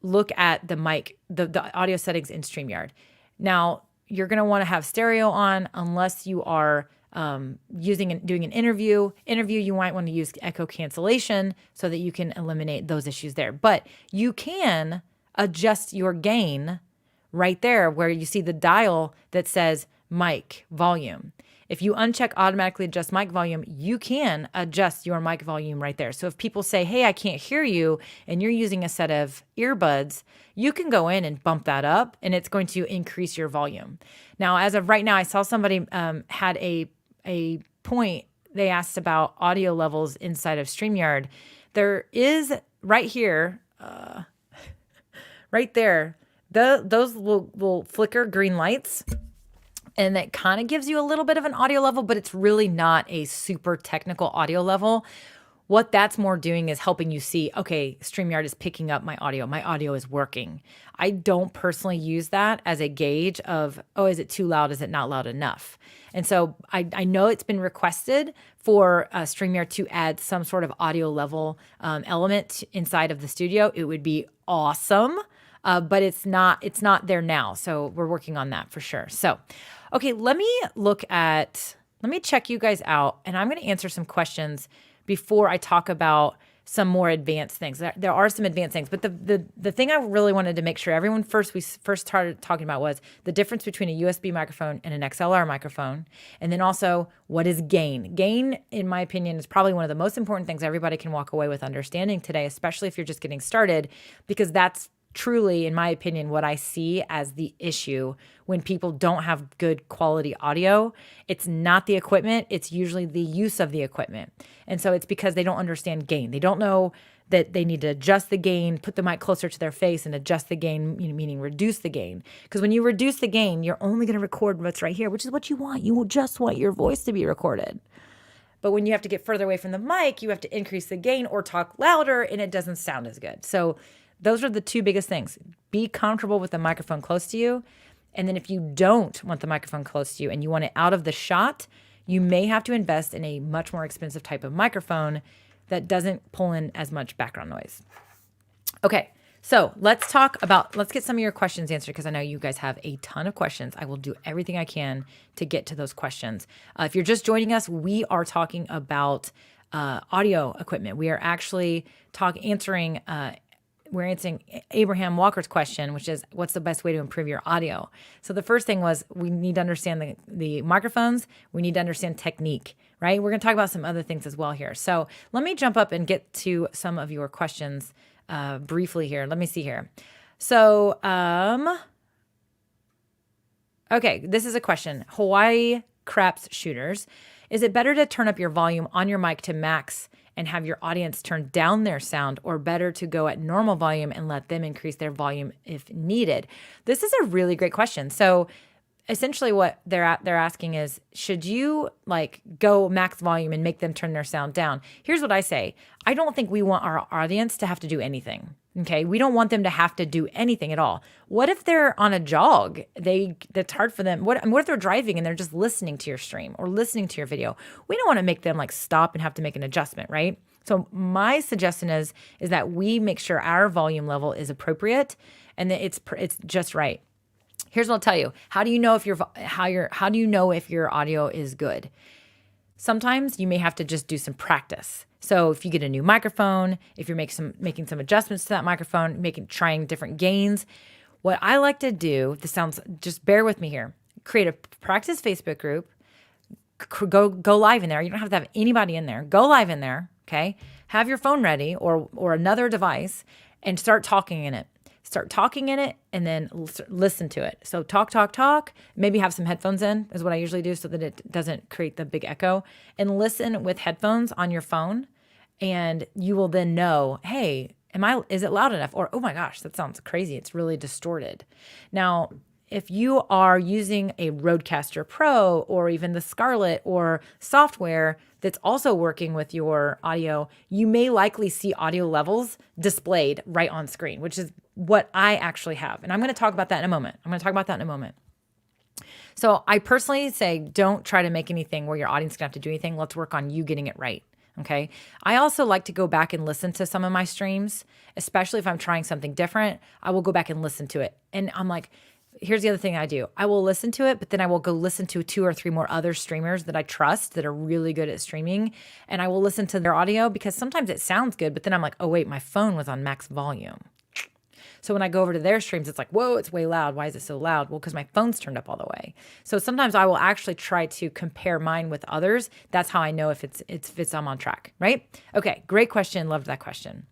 look at the mic, the audio settings in StreamYard. Now, you're going to want to have stereo on unless you are doing an interview. You might want to use echo cancellation so that you can eliminate those issues there. But you can adjust your gain right there where you see the dial that says mic volume. If you uncheck automatically adjust mic volume, you can adjust your mic volume right there. So if people say, hey, I can't hear you, and you're using a set of earbuds, you can go in and bump that up and it's going to increase your volume. Now, as of right now, I saw somebody had a point. They asked about audio levels inside of StreamYard. There is right here, right there, those will flicker green lights. And that kind of gives you a little bit of an audio level, but it's really not a super technical audio level. What that's more doing is helping you see, okay, StreamYard is picking up my audio. My audio is working. I don't personally use that as a gauge of, oh, is it too loud? Is it not loud enough? And so I know it's been requested for StreamYard to add some sort of audio level element inside of the studio. It would be awesome, but it's not there now. So we're working on that for sure. So, okay, let me check you guys out, and I'm going to answer some questions before I talk about some more advanced things. There are some advanced things, but the thing I really wanted to make sure everyone we first started talking about was the difference between a USB microphone and an XLR microphone, and then also what is gain. Gain, in my opinion, is probably one of the most important things everybody can walk away with understanding today, especially if you're just getting started, because that's truly, in my opinion, what I see as the issue when people don't have good quality audio. It's not the equipment, it's usually the use of the equipment. And so it's because they don't understand gain. They don't know that they need to adjust the gain, put the mic closer to their face and adjust the gain, meaning reduce the gain. Because when you reduce the gain, you're only going to record what's right here, which is what you want. You will just want your voice to be recorded. But when you have to get further away from the mic, you have to increase the gain or talk louder, and it doesn't sound as good. So those are the two biggest things. Be comfortable with the microphone close to you. And then if you don't want the microphone close to you and you want it out of the shot, you may have to invest in a much more expensive type of microphone that doesn't pull in as much background noise. Okay, So let's get some of your questions answered because I know you guys have a ton of questions. I will do everything I can to get to those questions. If you're just joining us, we are talking about audio equipment. We are actually answering Abraham Walker's question, which is, what's the best way to improve your audio? So the first thing was we need to understand the microphones. We need to understand technique, right? We're going to talk about some other things as well here. So let me jump up and get to some of your questions briefly here. Let me see here. So, okay, this is a question. Hawaii Craps Shooters. Is it better to turn up your volume on your mic to max and have your audience turn down their sound, or better to go at normal volume and let them increase their volume if needed? This is a really great question. So essentially what they're asking is, should you like go max volume and make them turn their sound down? Here's what I say. I don't think we want our audience to have to do anything. Okay. We don't want them to have to do anything at all. What if they're on a jog? That's hard for them. What if they're driving and they're just listening to your stream or listening to your video? We don't want to make them like stop and have to make an adjustment, right? So my suggestion is that we make sure our volume level is appropriate and that it's just right. Here's what I'll tell you. How do you know if your audio is good? Sometimes you may have to just do some practice. So if you get a new microphone, if you're making some adjustments to that microphone, trying different gains, what I like to do, just bear with me here, create a practice Facebook group, go live in there. You don't have to have anybody in there. Go live in there, okay? Have your phone ready or another device and start talking in it. Start talking in it and then listen to it. So talk, maybe have some headphones in is what I usually do so that it doesn't create the big echo, and listen with headphones on your phone. And you will then know, hey, is it loud enough? Or, oh my gosh, that sounds crazy. It's really distorted. Now, if you are using a Rodecaster Pro or even the Scarlett or software that's also working with your audio, you may likely see audio levels displayed right on screen, which is what I actually have. And I'm going to talk about that in a moment. So I personally say, don't try to make anything where your audience is going to have to do anything. Let's work on you getting it right. Okay. I also like to go back and listen to some of my streams, especially if I'm trying something different. I will go back and listen to it. And I'm like, here's the other thing I do. I will listen to it, but then I will go listen to 2 or 3 more other streamers that I trust that are really good at streaming. And I will listen to their audio because sometimes it sounds good, but then I'm like, oh wait, my phone was on max volume. So when I go over to their streams, it's like, whoa, it's way loud. Why is it so loud? Well, because my phone's turned up all the way. So sometimes I will actually try to compare mine with others. That's how I know if I'm on track, right? Okay, great question. Loved that question.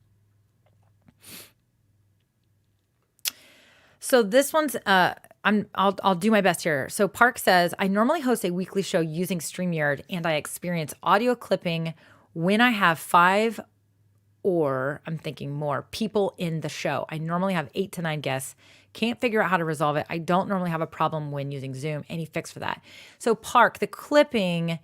So this one's, I'll do my best here. So Park says, I normally host a weekly show using StreamYard, and I experience audio clipping when I have 5 or I'm thinking more people in the show. I normally have 8 to 9 guests. Can't figure out how to resolve it. I don't normally have a problem when using Zoom. Any fix for that? So Park, the clipping,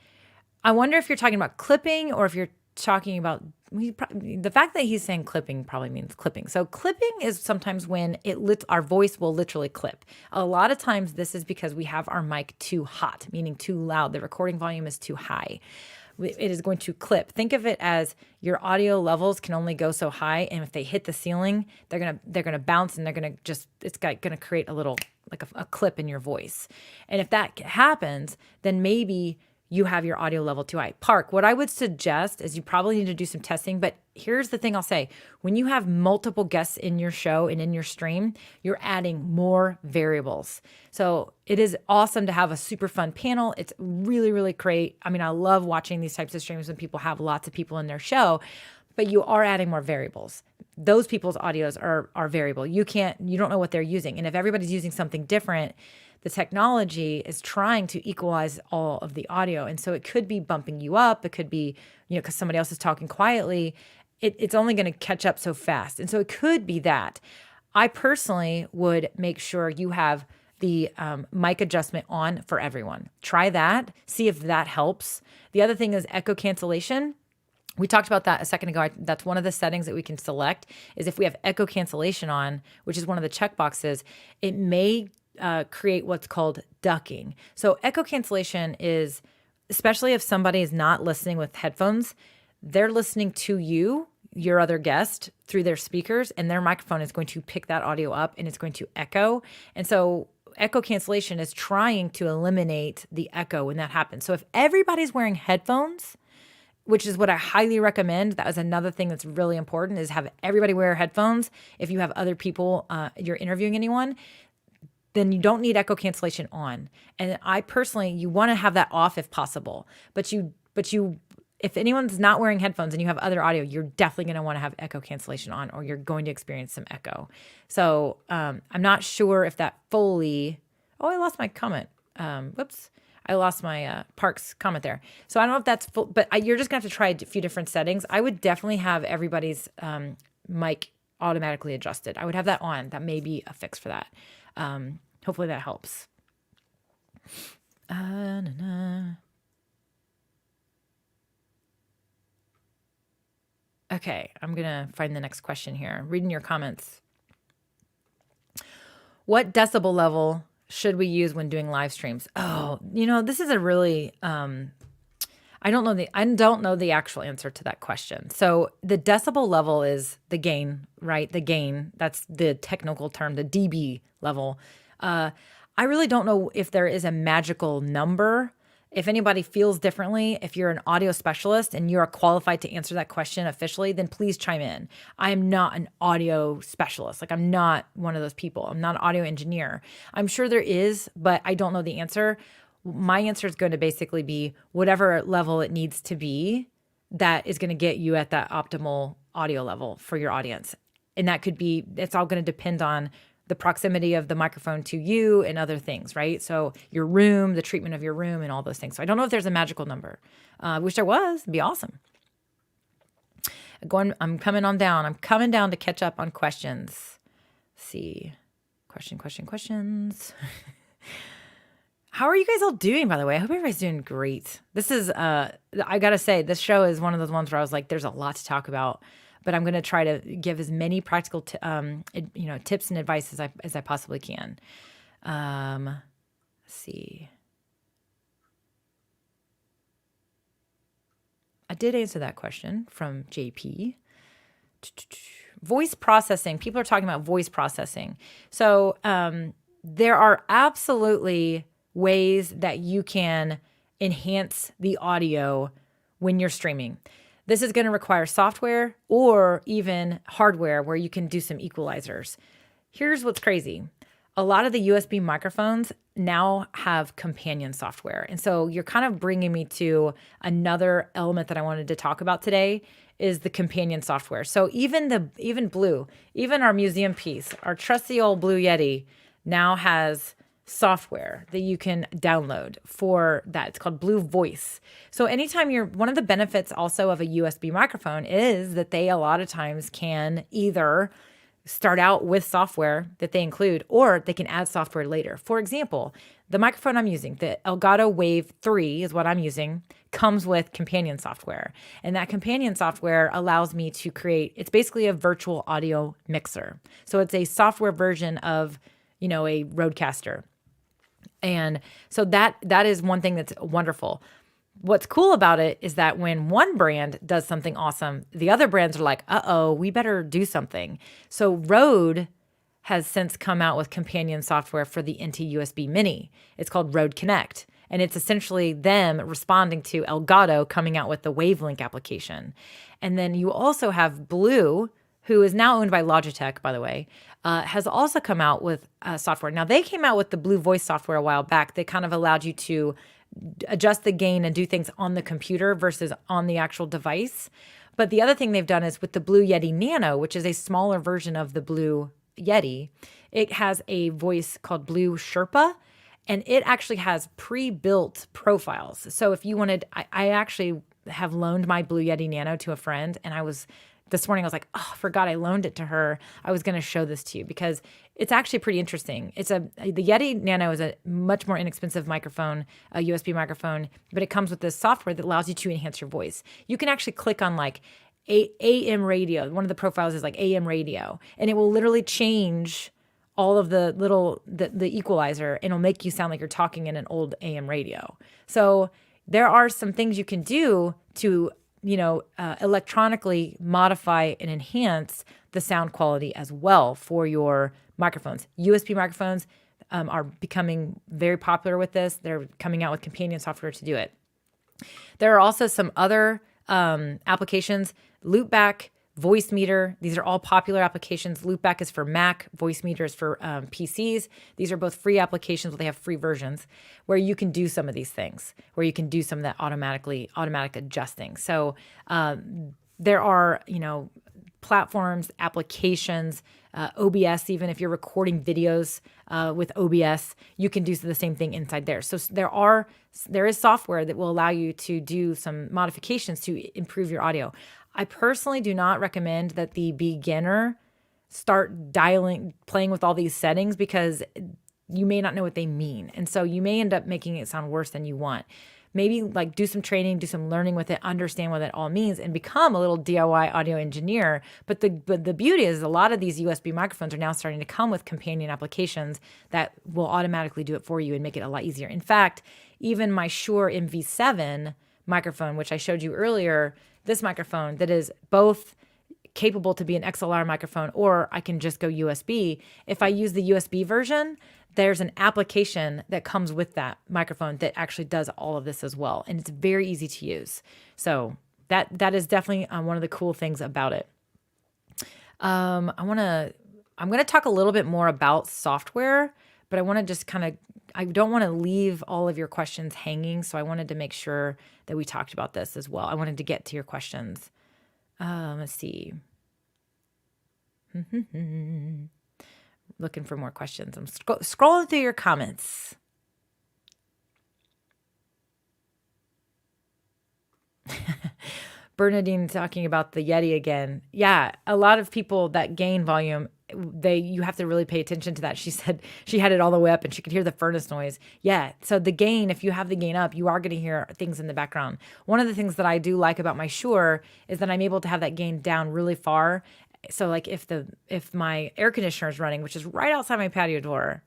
I wonder if you're talking about clipping or if you're talking about the fact that he's saying clipping probably means clipping. So clipping is sometimes when our voice will literally clip. A lot of times this is because we have our mic too hot, meaning too loud. The recording volume is too high. It is going to clip. Think of it as your audio levels can only go so high, and if they hit the ceiling, they're gonna bounce, and it's gonna create a little like a clip in your voice. And if that happens, then maybe you have your audio level too high. Park, what I would suggest is you probably need to do some testing, but here's the thing I'll say. When you have multiple guests in your show and in your stream, you're adding more variables. So it is awesome to have a super fun panel. It's really, really great. I mean, I love watching these types of streams when people have lots of people in their show, but you are adding more variables. Those people's audios are variable. You don't know what they're using. And if everybody's using something different, the technology is trying to equalize all of the audio. And so it could be bumping you up. It could be, because somebody else is talking quietly. It's only going to catch up so fast. And so it could be that. I personally would make sure you have the mic adjustment on for everyone. Try that. See if that helps. The other thing is echo cancellation. We talked about that a second ago. That's one of the settings that we can select is if we have echo cancellation on, which is one of the check boxes, it may create what's called ducking. So echo cancellation is, especially if somebody is not listening with headphones, they're listening to you. your other guest through their speakers, and their microphone is going to pick that audio up and it's going to echo. And so echo cancellation is trying to eliminate the echo when that happens. So if everybody's wearing headphones, which is what I highly recommend. That was another thing that's really important, is have everybody wear headphones. If you have other people, you're interviewing anyone, then you don't need echo cancellation on. And I personally, you want to have that off if possible. But if anyone's not wearing headphones and you have other audio, you're definitely going to want to have echo cancellation on, or you're going to experience some echo. So I'm not sure if that fully. Oh, I lost my comment. Whoops. I lost my Parks comment there. So I don't know if that's full, but you're just going to have to try a few different settings. I would definitely have everybody's mic automatically adjusted. I would have that on. That may be a fix for that. Hopefully that helps. Okay, I'm going to find the next question here. Reading your comments. What decibel level should we use when doing live streams? Oh, this is a really, I don't know the actual answer to that question. So the decibel level is the gain, right? The gain, that's the technical term, the dB level. I really don't know if there is a magical number. If anybody feels differently, if you're an audio specialist and you're qualified to answer that question officially, then please chime in. I am not an audio specialist. Like, I'm not one of those people. I'm not an audio engineer. I'm sure there is, but I don't know the answer. My answer is going to basically be whatever level it needs to be that is going to get you at that optimal audio level for your audience. And that could be, it's all going to depend on the proximity of the microphone to you and other things, right? So your room, the treatment of your room, and all those things. So I don't know if there's a magical number. I wish there was. It'd be awesome. I'm coming on down. I'm coming down to catch up on questions. Let's see. Questions. How are you guys all doing, by the way? I hope everybody's doing great. This is, I got to say, this show is one of those ones where I was like, there's a lot to talk about. But I'm going to try to give as many practical, tips and advice as I possibly can. Let's see. I did answer that question from JP. Voice processing. People are talking about voice processing. So there are absolutely ways that you can enhance the audio when you're streaming. This is going to require software or even hardware where you can do some equalizers. Here's what's crazy. A lot of the USB microphones now have companion software. And so you're kind of bringing me to another element that I wanted to talk about today is the companion software. So even our museum piece, our trusty old Blue Yeti now has software that you can download for that. It's called Blue Voice. So anytime one of the benefits also of a USB microphone is that they a lot of times can either start out with software that they include, or they can add software later. For example, the microphone I'm using, the Elgato Wave 3 is what I'm using, comes with companion software. And that companion software allows me to create, it's basically a virtual audio mixer. So it's a software version of, a Rodecaster. And so that is one thing that's wonderful. What's cool about it is that when one brand does something awesome, the other brands are like, uh-oh, we better do something. So Rode has since come out with companion software for the NT USB Mini. It's called Rode Connect. And it's essentially them responding to Elgato coming out with the Wavelink application. And then you also have Blue, who is now owned by Logitech, by the way, has also come out with software. Now, they came out with the Blue Voice software a while back. They kind of allowed you to adjust the gain and do things on the computer versus on the actual device. But the other thing they've done is with the Blue Yeti Nano, which is a smaller version of the Blue Yeti, it has a voice called Blue Sherpa, and it actually has pre-built profiles. So if you wanted, I actually have loaned my Blue Yeti Nano to a friend, and this morning I was like, oh, I forgot I loaned it to her. I was going to show this to you because it's actually pretty interesting. The Yeti Nano is a much more inexpensive microphone, a USB microphone, but it comes with this software that allows you to enhance your voice. You can actually click on like AM radio. One of the profiles is like AM radio, and it will literally change all of the equalizer, and it'll make you sound like you're talking in an old AM radio. So there are some things you can do to electronically modify and enhance the sound quality as well for your microphones. USB microphones are becoming very popular with this. They're coming out with companion software to do it. There are also some other applications, Loopback, Voice Meter. These are all popular applications. Loopback is for Mac, Voice Meter is for PCs. These are both free applications, but they have free versions where you can do some of these things, where you can do some of that automatic adjusting. So there are, platforms, applications, OBS, even if you're recording videos with OBS, you can do the same thing inside there. So there is software that will allow you to do some modifications to improve your audio. I personally do not recommend that the beginner start playing with all these settings because you may not know what they mean. And so you may end up making it sound worse than you want. Maybe like do some training, do some learning with it, understand what it all means, and become a little DIY audio engineer. But the beauty is a lot of these USB microphones are now starting to come with companion applications that will automatically do it for you and make it a lot easier. In fact, even my Shure MV7 microphone, which I showed you earlier, this microphone that is both capable to be an XLR microphone or I can just go USB. If I use the USB version, there's an application that comes with that microphone that actually does all of this as well. And it's very easy to use. So that is definitely one of the cool things about it. I'm going to talk a little bit more about software, but I want to just I don't want to leave all of your questions hanging. So I wanted to make sure that we talked about this as well. I wanted to get to your questions. Let's see. Looking for more questions. I'm scrolling through your comments. Bernadine talking about the Yeti again. Yeah, a lot of people that gain volume, you have to really pay attention to that. She said she had it all the way up and she could hear the furnace noise. Yeah, so the gain, if you have the gain up, you are going to hear things in the background. One of the things that I do like about my Shure is that I'm able to have that gain down really far. So like if my air conditioner is running, which is right outside my patio door,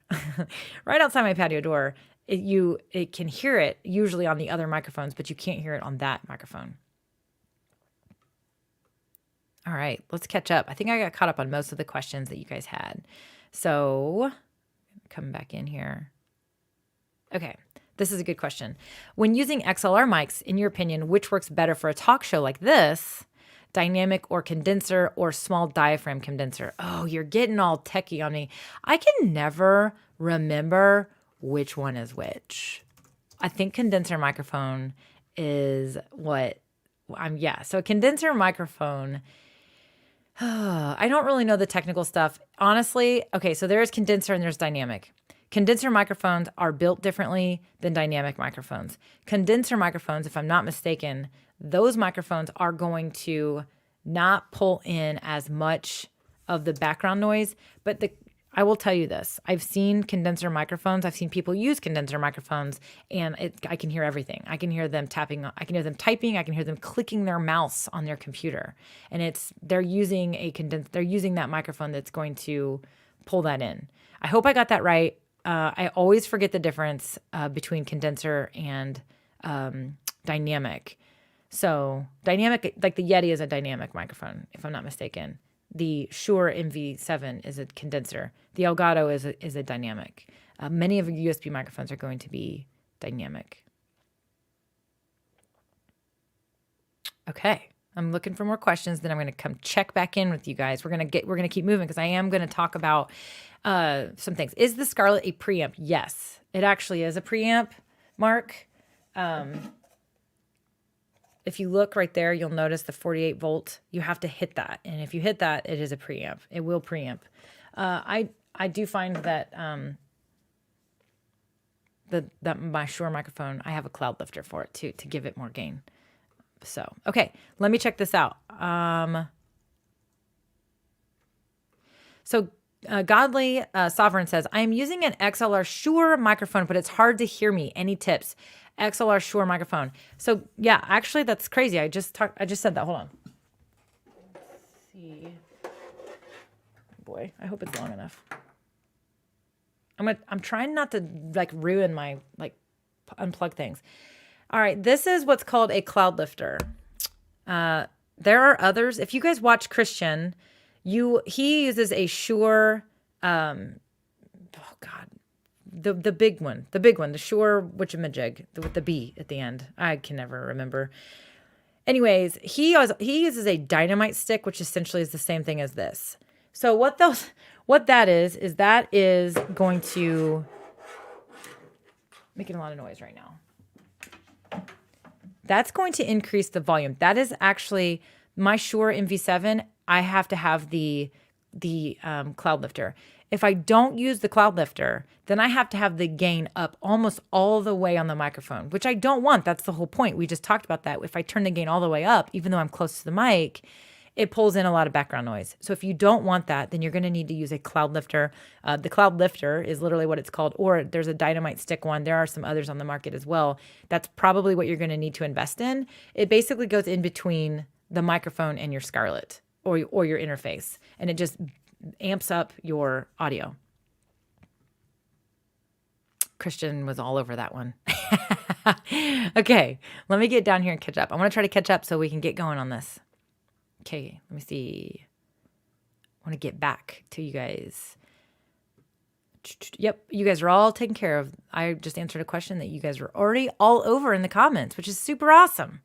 it can hear it usually on the other microphones, but you can't hear it on that microphone. All right, let's catch up. I think I got caught up on most of the questions that you guys had. So come back in here. Okay, this is a good question. When using XLR mics, in your opinion, which works better for a talk show like this? Dynamic or condenser or small diaphragm condenser? Oh, you're getting all techie on me. I can never remember which one is which. I think condenser microphone is what so a condenser microphone, I don't really know the technical stuff. Honestly, okay, so there's condenser and there's dynamic. Condenser microphones are built differently than dynamic microphones. Condenser microphones, if I'm not mistaken, those microphones are going to not pull in as much of the background noise. But I will tell you this. I've seen condenser microphones. I've seen people use condenser microphones, and I can hear everything. I can hear them tapping. I can hear them typing. I can hear them clicking their mouse on their computer. And they're using that microphone that's going to pull that in. I hope I got that right. I always forget the difference between condenser and dynamic. So dynamic, like the Yeti is a dynamic microphone, if I'm not mistaken. The Shure MV7 is a condenser. The Elgato is a dynamic. Many of your USB microphones are going to be dynamic. Okay, I'm looking for more questions. Then I'm going to come check back in with you guys. We're going to keep moving because I am going to talk about some things. Is the Scarlett a preamp? Yes, it actually is a preamp, Mark. If you look right there, you'll notice the 48 volt. You have to hit that. And if you hit that, it is a preamp. It will preamp. I do find that that my Shure microphone, I have a cloud lifter for it too, to give it more gain. So, okay, let me check this out. Godly Sovereign says, I am using an XLR Shure microphone, but it's hard to hear me. Any tips? XLR Shure microphone. So yeah, actually that's crazy. I just said that. Hold on. Let's see. Boy, I hope it's long enough. I'm trying not to ruin my unplug things. All right, this is what's called a cloud lifter. There are others. If you guys watch Christian, he uses a Shure, oh God, the big one, the Shure whatchamajig with the B at the end. I can never remember. Anyways, he uses a dynamite stick, which essentially is the same thing as this. So what that is going to making a lot of noise right now. That's going to increase the volume. That is actually my Shure MV7. I have to have the cloud lifter. If I don't use the cloud lifter, then I have to have the gain up almost all the way on the microphone, which I don't want. That's the whole point. We just talked about that. If I turn the gain all the way up, even though I'm close to the mic, it pulls in a lot of background noise. So if you don't want that, then you're going to need to use a cloud lifter. The cloud lifter is literally what it's called, or there's a dynamite stick one. There are some others on the market as well. That's probably what you're going to need to invest in. It basically goes in between the microphone and your Scarlett or your interface, and it just amps up your audio. Christian was all over that one. Okay, let me get down here and catch up. I want to try to catch up so we can get going on this. Okay, let me see. I want to get back to you guys. Yep, you guys are all taken care of. I just answered a question that you guys were already all over in the comments, which is super awesome.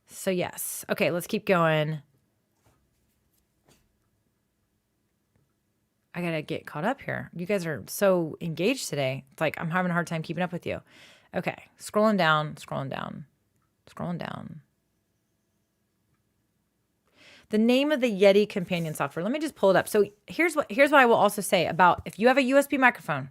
So yes. Okay, let's keep going. I got to get caught up here. You guys are so engaged today. It's like I'm having a hard time keeping up with you. Okay, scrolling down. The name of the Yeti companion software. Let me just pull it up. So here's what I will also say about if you have a USB microphone.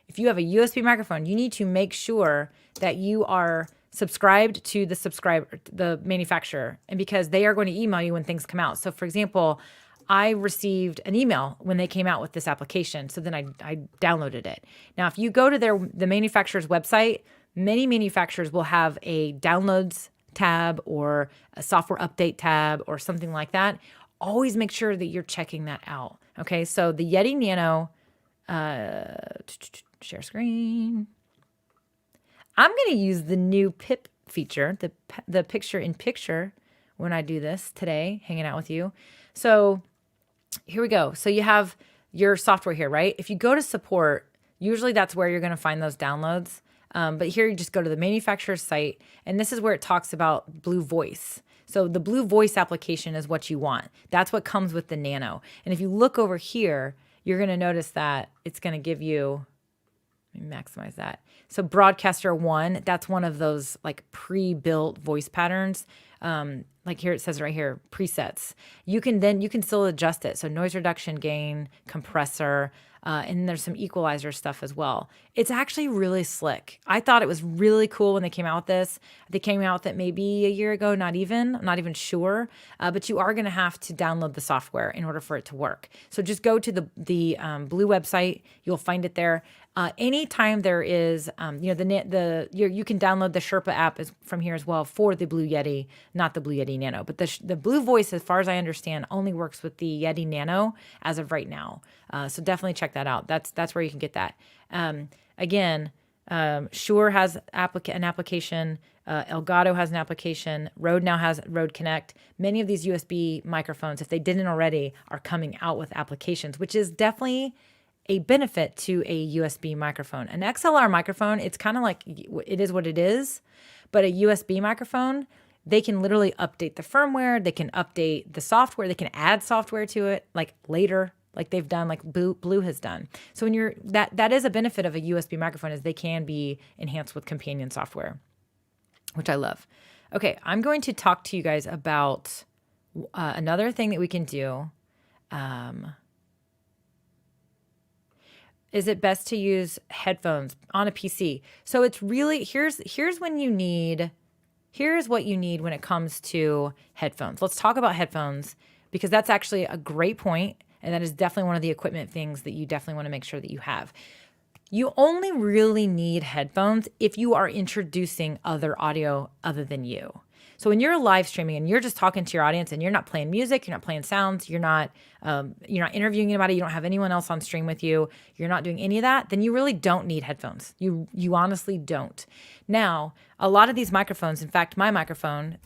If you have a USB microphone, you need to make sure that you are subscribed to the manufacturer, and because they are going to email you when things come out. So for example, I received an email when they came out with this application. So then I downloaded it. Now, if you go to the manufacturer's website, many manufacturers will have a downloads tab or a software update tab or something like that. Always make sure that you're checking that out. Okay, so the Yeti Nano, share screen. I'm going to use the new PIP feature, the picture in picture when I do this today, hanging out with you. So here we go. So you have your software here, right? If you go to support, usually that's where you're going to find those downloads. But here you just go to the manufacturer's site, and this is where it talks about Blue Voice. So the Blue Voice application is what you want. That's what comes with the Nano. And if you look over here, you're going to notice that it's going to give you, let me maximize that. So Broadcaster 1, that's one of those like pre-built voice patterns. Like here it says right here, presets. You can still adjust it. So noise reduction, gain, compressor, and there's some equalizer stuff as well. It's actually really slick. I thought it was really cool when they came out with this. They came out with it maybe a year ago, I'm not even sure. But you are going to have to download the software in order for it to work. So just go to the Blue website. You'll find it there. Anytime there is, you can download the Sherpa app from here as well for the Blue Yeti, not the Blue Yeti Nano. But the Blue Voice, as far as I understand, only works with the Yeti Nano as of right now. So definitely check that out. That's where you can get that. Again, Shure has an application. Elgato has an application. Rode now has Rode Connect. Many of these USB microphones, if they didn't already, are coming out with applications, which is definitely a benefit to a USB microphone. An XLR microphone, it's kind of like it is what it is, but a USB microphone, they can literally update the firmware, they can update the software, they can add software to it like later, like they've done, like Blue has done. So when that is a benefit of a USB microphone, is they can be enhanced with companion software, which I love. Okay, I'm going to talk to you guys about another thing that we can do. Is it best to use headphones on a PC? So it's really, here's what you need when it comes to headphones. Let's talk about headphones, because that's actually a great point, and that is definitely one of the equipment things that you definitely want to make sure that you have. You only really need headphones if you are introducing other audio other than you. So when you're live streaming and you're just talking to your audience and you're not playing music, you're not playing sounds, you're not interviewing anybody, you don't have anyone else on stream with you, you're not doing any of that, then you really don't need headphones. You honestly don't. Now, a lot of these microphones, in fact, my microphone,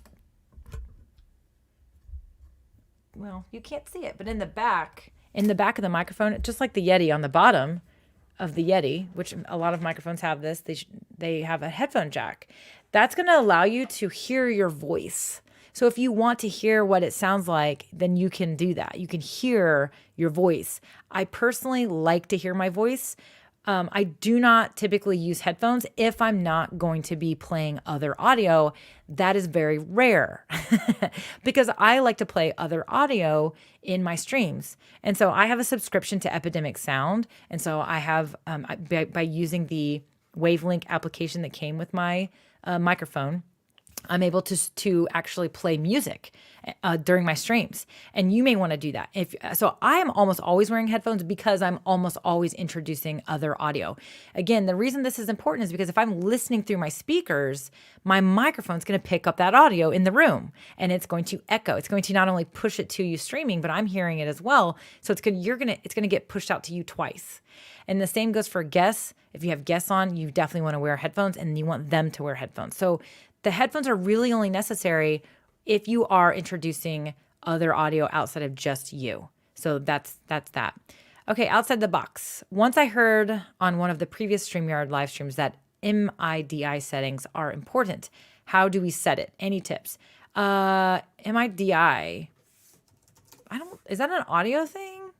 well, you can't see it, but in the back of the microphone, just like the Yeti on the bottom of the Yeti, which a lot of microphones have this, they have a headphone jack. That's going to allow you to hear your voice. So if you want to hear what it sounds like, then you can do that. You can hear your voice. I personally like to hear my voice. I do not typically use headphones if I'm not going to be playing other audio. That is very rare because I like to play other audio in my streams. And so I have a subscription to Epidemic Sound. And so I have, by using the Wavelink application that came with my microphone, I'm able to actually play music during my streams. And you may want to do that. So I am almost always wearing headphones because I'm almost always introducing other audio. Again, the reason this is important is because if I'm listening through my speakers, my microphone's going to pick up that audio in the room and it's going to echo. It's going to not only push it to you streaming, but I'm hearing it as well. So it's going to get pushed out to you twice. And the same goes for guests. If you have guests on, you definitely want to wear headphones and you want them to wear headphones. So the headphones are really only necessary if you are introducing other audio outside of just you. So that's that. Okay, outside the box. Once I heard on one of the previous StreamYard live streams that MIDI settings are important. How do we set it? Any tips? MIDI. Is that an audio thing?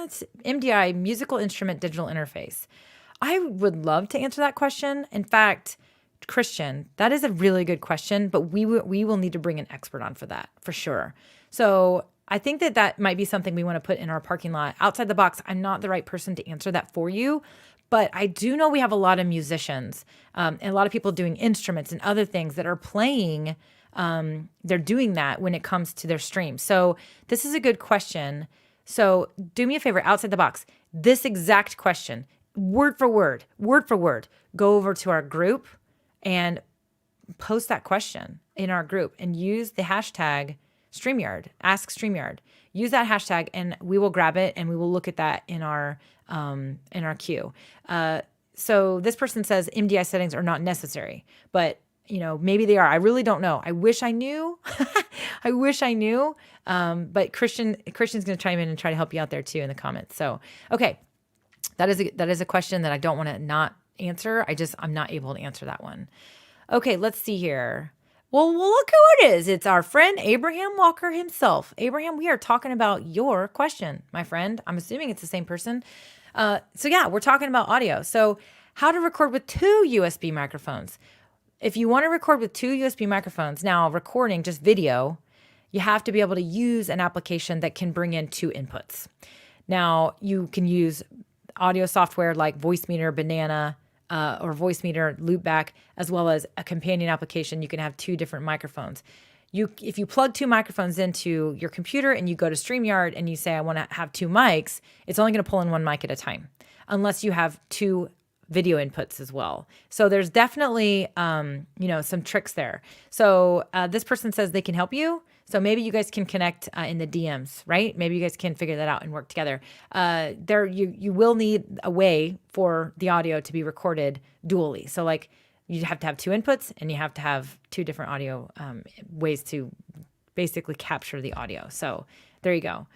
It's MDI, musical instrument digital interface. I would love to answer that question. In fact, Christian, that is a really good question, but we will need to bring an expert on for that, for sure. So I think that might be something we want to put in our parking lot. Outside the box, I'm not the right person to answer that for you, but I do know we have a lot of musicians and a lot of people doing instruments and other things that are playing. They're doing that when it comes to their stream. So this is a good question. So do me a favor, outside the box, this exact question, word for word, go over to our group and post that question in our group and use the hashtag StreamYard, ask StreamYard. Use that hashtag and we will grab it and we will look at that in our queue. So this person says MDI settings are not necessary, but maybe they are. I really don't know. I wish I knew. But Christian's going to chime in and try to help you out there too in the comments. So, okay. That is a question that I don't want to not answer. I'm not able to answer that one. Okay, let's see here. Well, look who it is. It's our friend Abraham Walker himself. Abraham, we are talking about your question, my friend. I'm assuming it's the same person. So yeah, we're talking about audio. So how to record with 2 USB microphones. If you want to record with 2 USB microphones, now recording just video, you have to be able to use an application that can bring in 2 inputs. Now, you can use audio software like Voicemeeter, Banana, or Voicemeeter, Loopback, as well as a companion application. You can have 2 different microphones. If you plug 2 microphones into your computer and you go to StreamYard and you say, I want to have 2 mics, it's only going to pull in 1 mic at a time, unless you have 2 video inputs as well. So there's definitely, some tricks there. So this person says they can help you. So maybe you guys can connect in the DMs, right? Maybe you guys can figure that out and work together. You will need a way for the audio to be recorded dually. So like you have to have 2 inputs and you have to have 2 different audio ways to basically capture the audio. So there you go.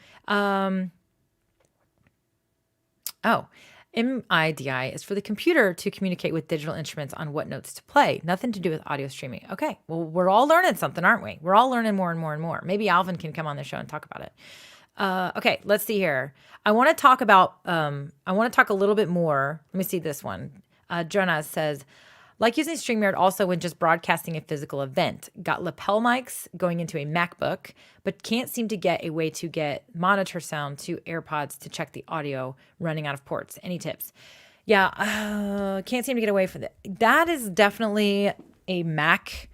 MIDI is for the computer to communicate with digital instruments on what notes to play. Nothing to do with audio streaming. Okay, well, we're all learning something, aren't we? We're all learning more and more and more. Maybe Alvin can come on the show and talk about it. Okay, let's see here. I want to talk a little bit more. Let me see this one. Jonah says, like using StreamYard also when just broadcasting a physical event. Got lapel mics going into a MacBook, but can't seem to get a way to get monitor sound to AirPods to check the audio running out of ports. Any tips? Yeah, can't seem to get away from that. That is definitely a Mac.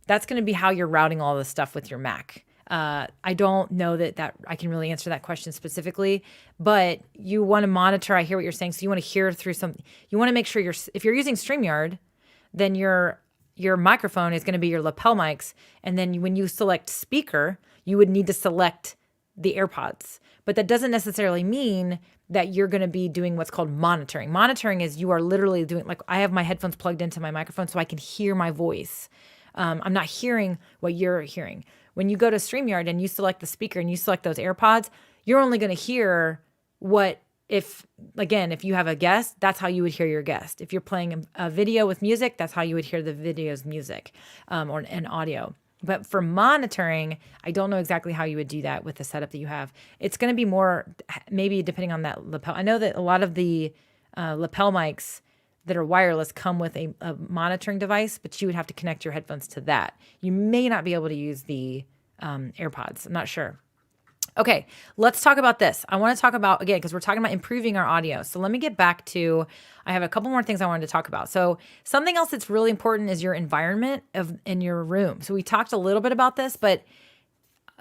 That's going to be how you're routing all this stuff with your Mac. I don't know that I can really answer that question specifically, but you want to monitor. I hear what you're saying. So you want to hear through something. You want to make sure if you're using StreamYard, then your microphone is going to be your lapel mics. And then when you select speaker, you would need to select the AirPods. But that doesn't necessarily mean that you're going to be doing what's called monitoring. Monitoring is you are literally doing, like I have my headphones plugged into my microphone so I can hear my voice. I'm not hearing what you're hearing. When you go to StreamYard and you select the speaker and you select those AirPods, you're only going to hear what, if you have a guest, that's how you would hear your guest. If you're playing a video with music, that's how you would hear the video's music, or an audio. But for monitoring, I don't know exactly how you would do that with the setup that you have. It's going to be more, maybe depending on that lapel. I know that a lot of the lapel mics that are wireless come with a monitoring device, but you would have to connect your headphones to that. You may not be able to use the AirPods. I'm not sure. Okay, let's talk about this. I want to talk about, again, because we're talking about improving our audio. So let me get back to, I have a couple more things I wanted to talk about. So something else that's really important is your environment in your room. So we talked a little bit about this, but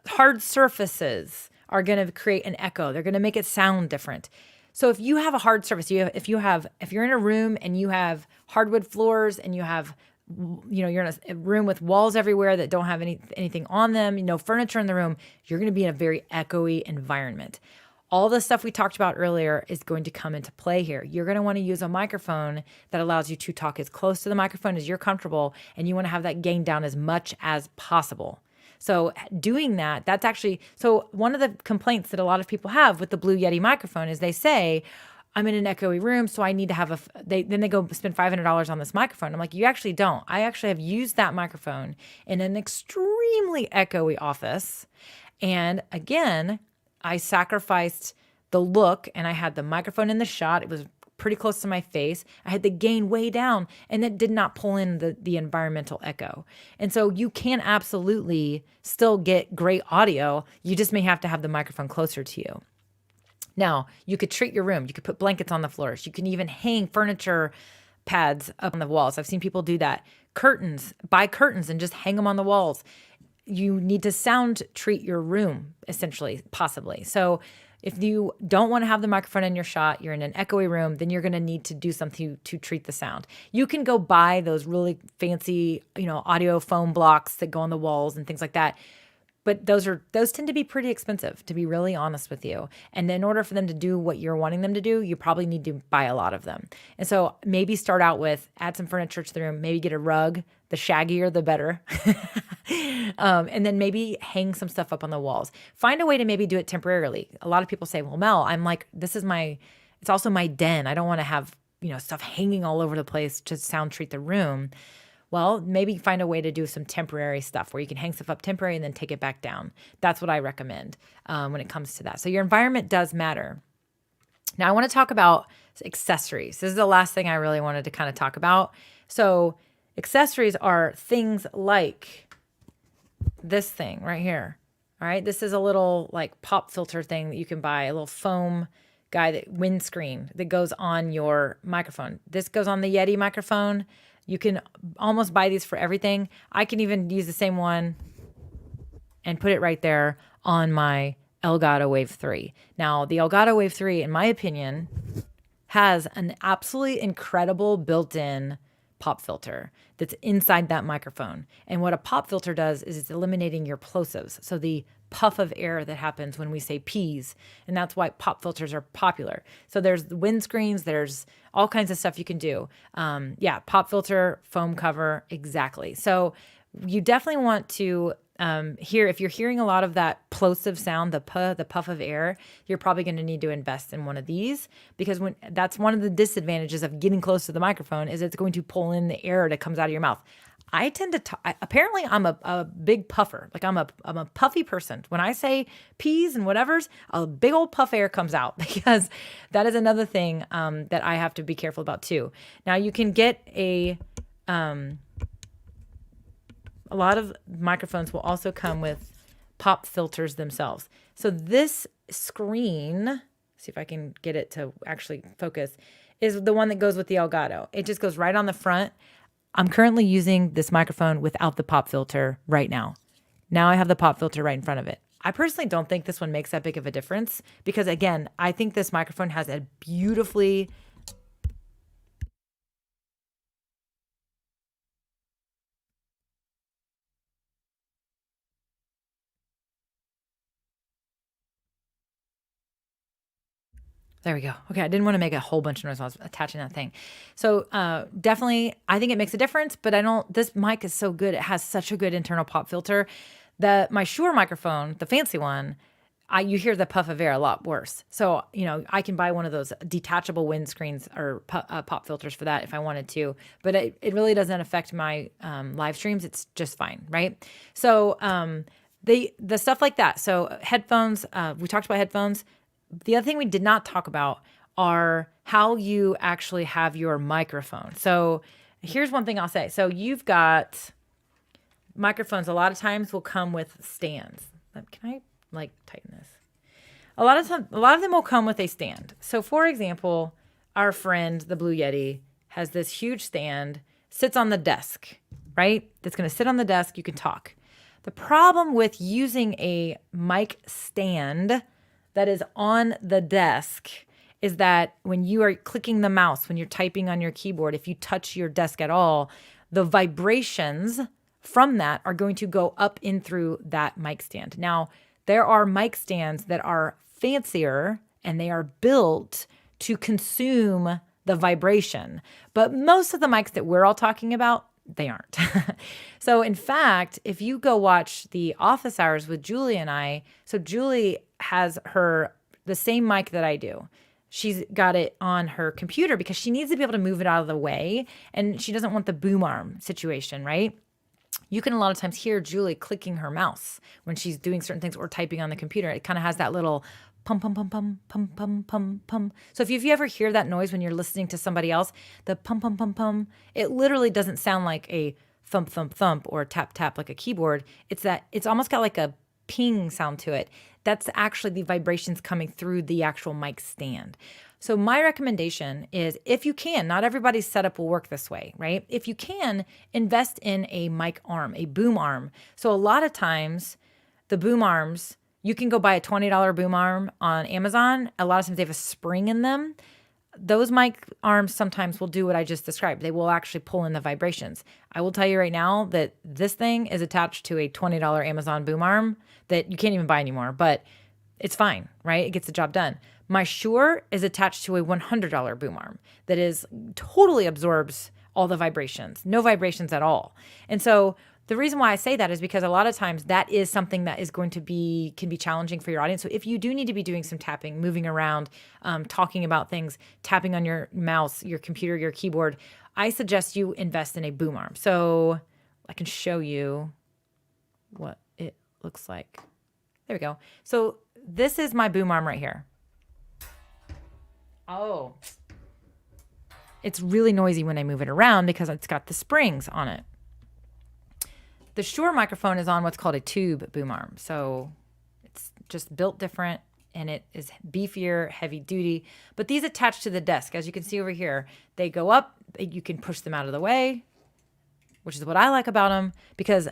hard surfaces are going to create an echo. They're going to make it sound different. So if you have a hard surface, if you're in a room and you have hardwood floors and you have, you're in a room with walls everywhere that don't have anything on them, no furniture in the room, you're going to be in a very echoey environment. All the stuff we talked about earlier is going to come into play here. You're going to want to use a microphone that allows you to talk as close to the microphone as you're comfortable, and you want to have that gain down as much as possible. So doing that's actually, so one of the complaints that a lot of people have with the Blue Yeti microphone is they say, I'm in an echoey room, so I need to have then they go spend $500 on this microphone. I'm like, you actually don't. I actually have used that microphone in an extremely echoey office. And again, I sacrificed the look and I had the microphone in the shot. It was pretty close to my face. I had the gain way down and it did not pull in the environmental echo. And so you can absolutely still get great audio. You just may have to have the microphone closer to you. Now, you could treat your room. You could put blankets on the floors. You can even hang furniture pads up on the walls. I've seen people do that. Curtains, buy curtains and just hang them on the walls. You need to sound treat your room, essentially, possibly. So if you don't want to have the microphone in your shot, you're in an echoey room, then you're going to need to do something to treat the sound. You can go buy those really fancy, audio foam blocks that go on the walls and things like that. But those tend to be pretty expensive, to be really honest with you. And in order for them to do what you're wanting them to do, you probably need to buy a lot of them. And so maybe start out with add some furniture to the room, maybe get a rug, the shaggier, the better. And then maybe hang some stuff up on the walls. Find a way to maybe do it temporarily. A lot of people say, well, Mel, I'm like, it's also my den. I don't want to have, stuff hanging all over the place to sound treat the room. Well, maybe find a way to do some temporary stuff where you can hang stuff up temporary and then take it back down. That's what I recommend when it comes to that. So your environment does matter. Now I want to talk about accessories. This is the last thing I really wanted to kind of talk about. So accessories are things like this thing right here. All right. This is a little like pop filter thing that you can buy, a little foam windscreen that goes on your microphone. This goes on the Yeti microphone. You can almost buy these for everything. I can even use the same one and put it right there on my Elgato Wave 3. Now, the Elgato Wave 3, in my opinion, has an absolutely incredible built-in pop filter that's inside that microphone. And what a pop filter does is it's eliminating your plosives. So the puff of air that happens when we say P's. And that's why pop filters are popular. So there's the windscreens, there's all kinds of stuff you can do. Pop filter, foam cover, exactly. So you definitely want to if you're hearing a lot of that plosive sound, the puff of air, you're probably going to need to invest in one of these, because that's one of the disadvantages of getting close to the microphone is it's going to pull in the air that comes out of your mouth. I tend to apparently I'm a big puffer. Like I'm a puffy person. When I say P's and whatevers, a big old puff air comes out, because that is another thing that I have to be careful about too. Now you can get a lot of microphones will also come with pop filters themselves. So this screen, see if I can get it to actually focus, is the one that goes with the Elgato. It just goes right on the front. I'm currently using this microphone without the pop filter right now. Now I have the pop filter right in front of it. I personally don't think this one makes that big of a difference, because again, I think this microphone has a beautifully There we go. Okay, I didn't want to make a whole bunch of noise while I was attaching that thing. So definitely, I think it makes a difference, but this mic is so good. It has such a good internal pop filter. My Shure microphone, the fancy one, you hear the puff of air a lot worse. So, I can buy one of those detachable windscreens or pop filters for that if I wanted to, but it really doesn't affect my live streams. It's just fine, right? So the stuff like that. So headphones, we talked about headphones. The other thing we did not talk about are how you actually have your microphone. So here's one thing I'll say. So you've got microphones, a lot of times will come with stands. Can I tighten this? A lot of them will come with a stand. So for example, our friend, the Blue Yeti, has this huge stand, sits on the desk, right? That's going to sit on the desk. You can talk. The problem with using a mic stand that is on the desk is that when you are clicking the mouse, when you're typing on your keyboard, if you touch your desk at all, the vibrations from that are going to go up in through that mic stand. Now, there are mic stands that are fancier and they are built to consume the vibration. But most of the mics that we're all talking about, they aren't. So in fact, if you go watch the office hours with Julie and I, so Julie has the same mic that I do. She's got it on her computer because she needs to be able to move it out of the way. And she doesn't want the boom arm situation, right? You can a lot of times hear Julie clicking her mouse when she's doing certain things or typing on the computer. It kind of has that little pum, pum, pum, pum, pum, pum, pum, pum. So if you ever hear that noise when you're listening to somebody else, the pum, pum, pum, pum, it literally doesn't sound like a thump, thump, thump or tap, tap like a keyboard. It's almost got like a ping sound to it. That's actually the vibrations coming through the actual mic stand. So my recommendation is, if you can, not everybody's setup will work this way, right? If you can, invest in a mic arm, a boom arm. So a lot of times the boom arms, you can go buy a $20 boom arm on Amazon. A lot of times they have a spring in them. Those mic arms sometimes will do what I just described. They will actually pull in the vibrations. I will tell you right now that this thing is attached to a $20 Amazon boom arm that you can't even buy anymore, but it's fine, right? It gets the job done. My Shure is attached to a $100 boom arm that totally absorbs all the vibrations, no vibrations at all. And so the reason why I say that is because a lot of times that is something that is can be challenging for your audience. So if you do need to be doing some tapping, moving around, talking about things, tapping on your mouse, your computer, your keyboard, I suggest you invest in a boom arm. So I can show you what it looks like. There we go. So this is my boom arm right here. Oh, it's really noisy when I move it around because it's got the springs on it. The Shure microphone is on what's called a tube boom arm. So it's just built different and it is beefier, heavy duty. But these attach to the desk. As you can see over here, they go up. You can push them out of the way, which is what I like about them because,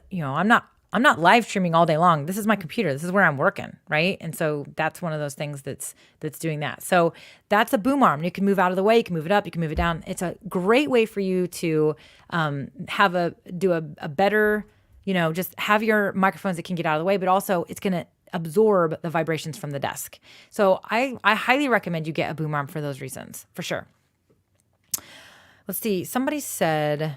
I'm not live streaming all day long. This is my computer. This is where I'm working, right? And so that's one of those things that's doing that. So that's a boom arm. You can move out of the way. You can move it up. You can move it down. It's a great way for you to do a better, just have your microphones that can get out of the way, but also it's going to absorb the vibrations from the desk. So I highly recommend you get a boom arm for those reasons, for sure. Let's see. Somebody said...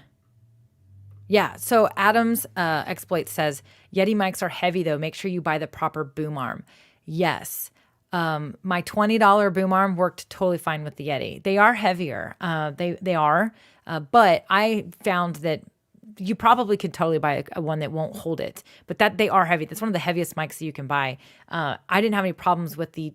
Yeah, so Adam's exploit says, Yeti mics are heavy though. Make sure you buy the proper boom arm. Yes, my $20 boom arm worked totally fine with the Yeti. They are heavier, they are, but I found that you probably could totally buy a one that won't hold it, but that they are heavy. That's one of the heaviest mics that you can buy. I didn't have any problems with the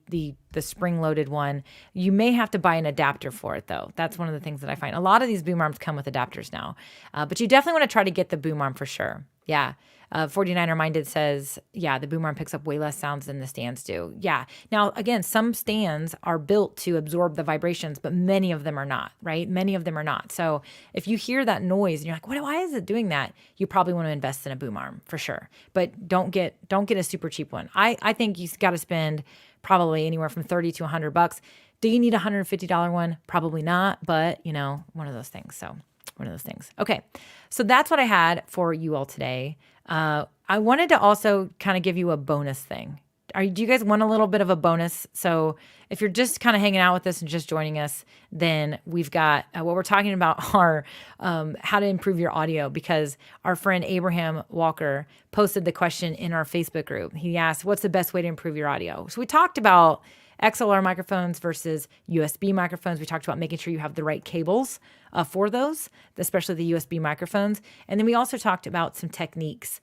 spring-loaded one. You may have to buy an adapter for it, though. That's one of the things that I find. A lot of these boom arms come with adapters now, but you definitely want to try to get the boom arm for sure. Yeah. 49er Minded says, yeah, the boom arm picks up way less sounds than the stands do. Yeah. Now, again, some stands are built to absorb the vibrations, but many of them are not, right? Many of them are not. So if you hear that noise and you're like, why is it doing that? You probably want to invest in a boom arm for sure. But don't get a super cheap one. I think you got to spend probably anywhere from $30 to $100. Do you need a $150 one? Probably not, but one of those things. So one of those things. Okay. So that's what I had for you all today. I wanted to also kind of give you a bonus thing. do you guys want a little bit of a bonus? So if you're just kind of hanging out with us and just joining us, then we've got what we're talking about are how to improve your audio, because our friend Abraham Walker posted the question in our Facebook group. He asked, what's the best way to improve your audio? So we talked about XLR microphones versus USB microphones. We talked about making sure you have the right cables for those, especially the USB microphones. And then we also talked about some techniques.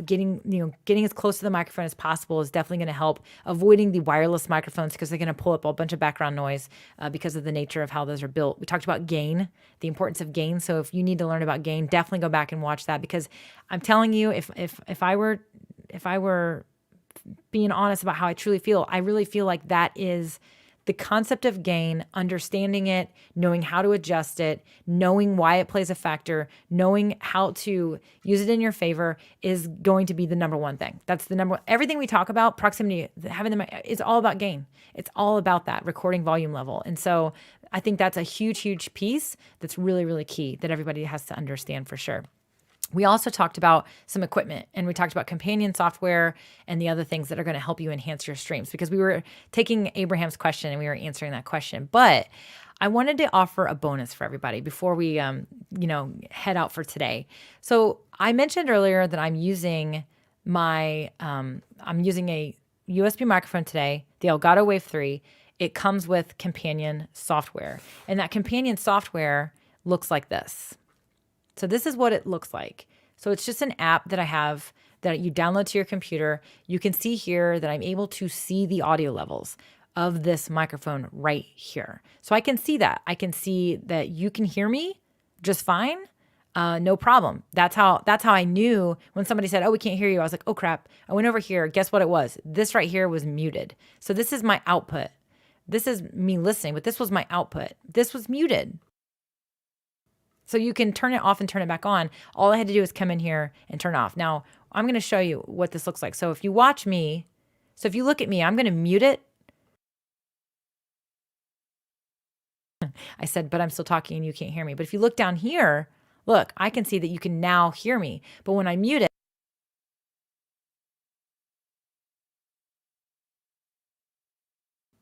Getting as close to the microphone as possible is definitely going to help. Avoiding the wireless microphones because they're going to pull up a bunch of background noise because of the nature of how those are built. We talked about gain, the importance of gain. So if you need to learn about gain, definitely go back and watch that, because I'm telling you, if I were being honest about how I truly feel, I really feel like that is the concept of gain, understanding it, knowing how to adjust it, knowing why it plays a factor, knowing how to use it in your favor is going to be the number one thing. That's the number one. Everything we talk about, proximity, having them, it's all about gain. It's all about that recording volume level. And so I think that's a huge, huge piece that's really, really key that everybody has to understand for sure. We also talked about some equipment, and we talked about companion software and the other things that are going to help you enhance your streams, because we were taking Abraham's question and we were answering that question. But I wanted to offer a bonus for everybody before we, head out for today. So I mentioned earlier that I'm using a USB microphone today, the Elgato Wave 3. It comes with companion software, and that companion software looks like this. So this is what it looks like. So it's just an app that I have that you download to your computer. You can see here that I'm able to see the audio levels of this microphone right here. So I can see that. I can see that you can hear me just fine. No problem. That's how I knew when somebody said, oh, we can't hear you. I was like, oh crap. I went over here. Guess what it was? This right here was muted. So this is my output. This is me listening, but this was my output. This was muted. So you can turn it off and turn it back on. All I had to do is come in here and turn it off. Now, I'm going to show you what this looks like. So if you watch me, so if you look at me, I'm going to mute it. I said, but I'm still talking and you can't hear me. But if you look down here, look, I can see that you can now hear me. But when I mute it,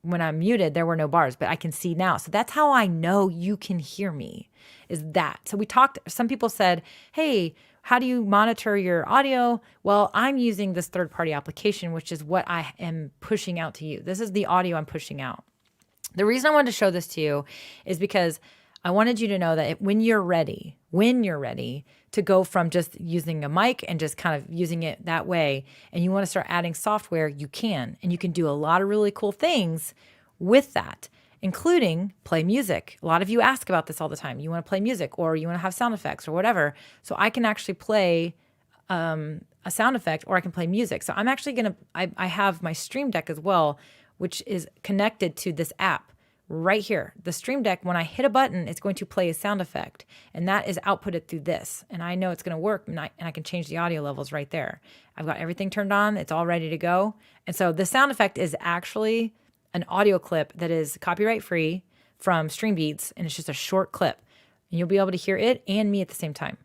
when I'm muted, there were no bars, but I can see now. So that's how I know you can hear me, is that. So we talked, some people said, hey, how do you monitor your audio? Well, I'm using this third-party application, which is what I am pushing out to you. This is the audio I'm pushing out. The reason I wanted to show this to you is because I wanted you to know that when you're ready to go from just using a mic and just kind of using it that way, and you want to start adding software, you can. And you can do a lot of really cool things with that, including play music. A lot of you ask about this all the time. You want to play music, or you want to have sound effects or whatever. So I can actually play a sound effect, or I can play music. So I'm actually going to, I have my Stream Deck as well, which is connected to this app. Right here, the Stream Deck, when I hit a button, it's going to play a sound effect, and that is outputted through this. And I know it's going to work, and I can change the audio levels right there. I've got everything turned on. It's all ready to go. And so the sound effect is actually an audio clip that is copyright free from StreamBeats, and it's just a short clip. And you'll be able to hear it and me at the same time.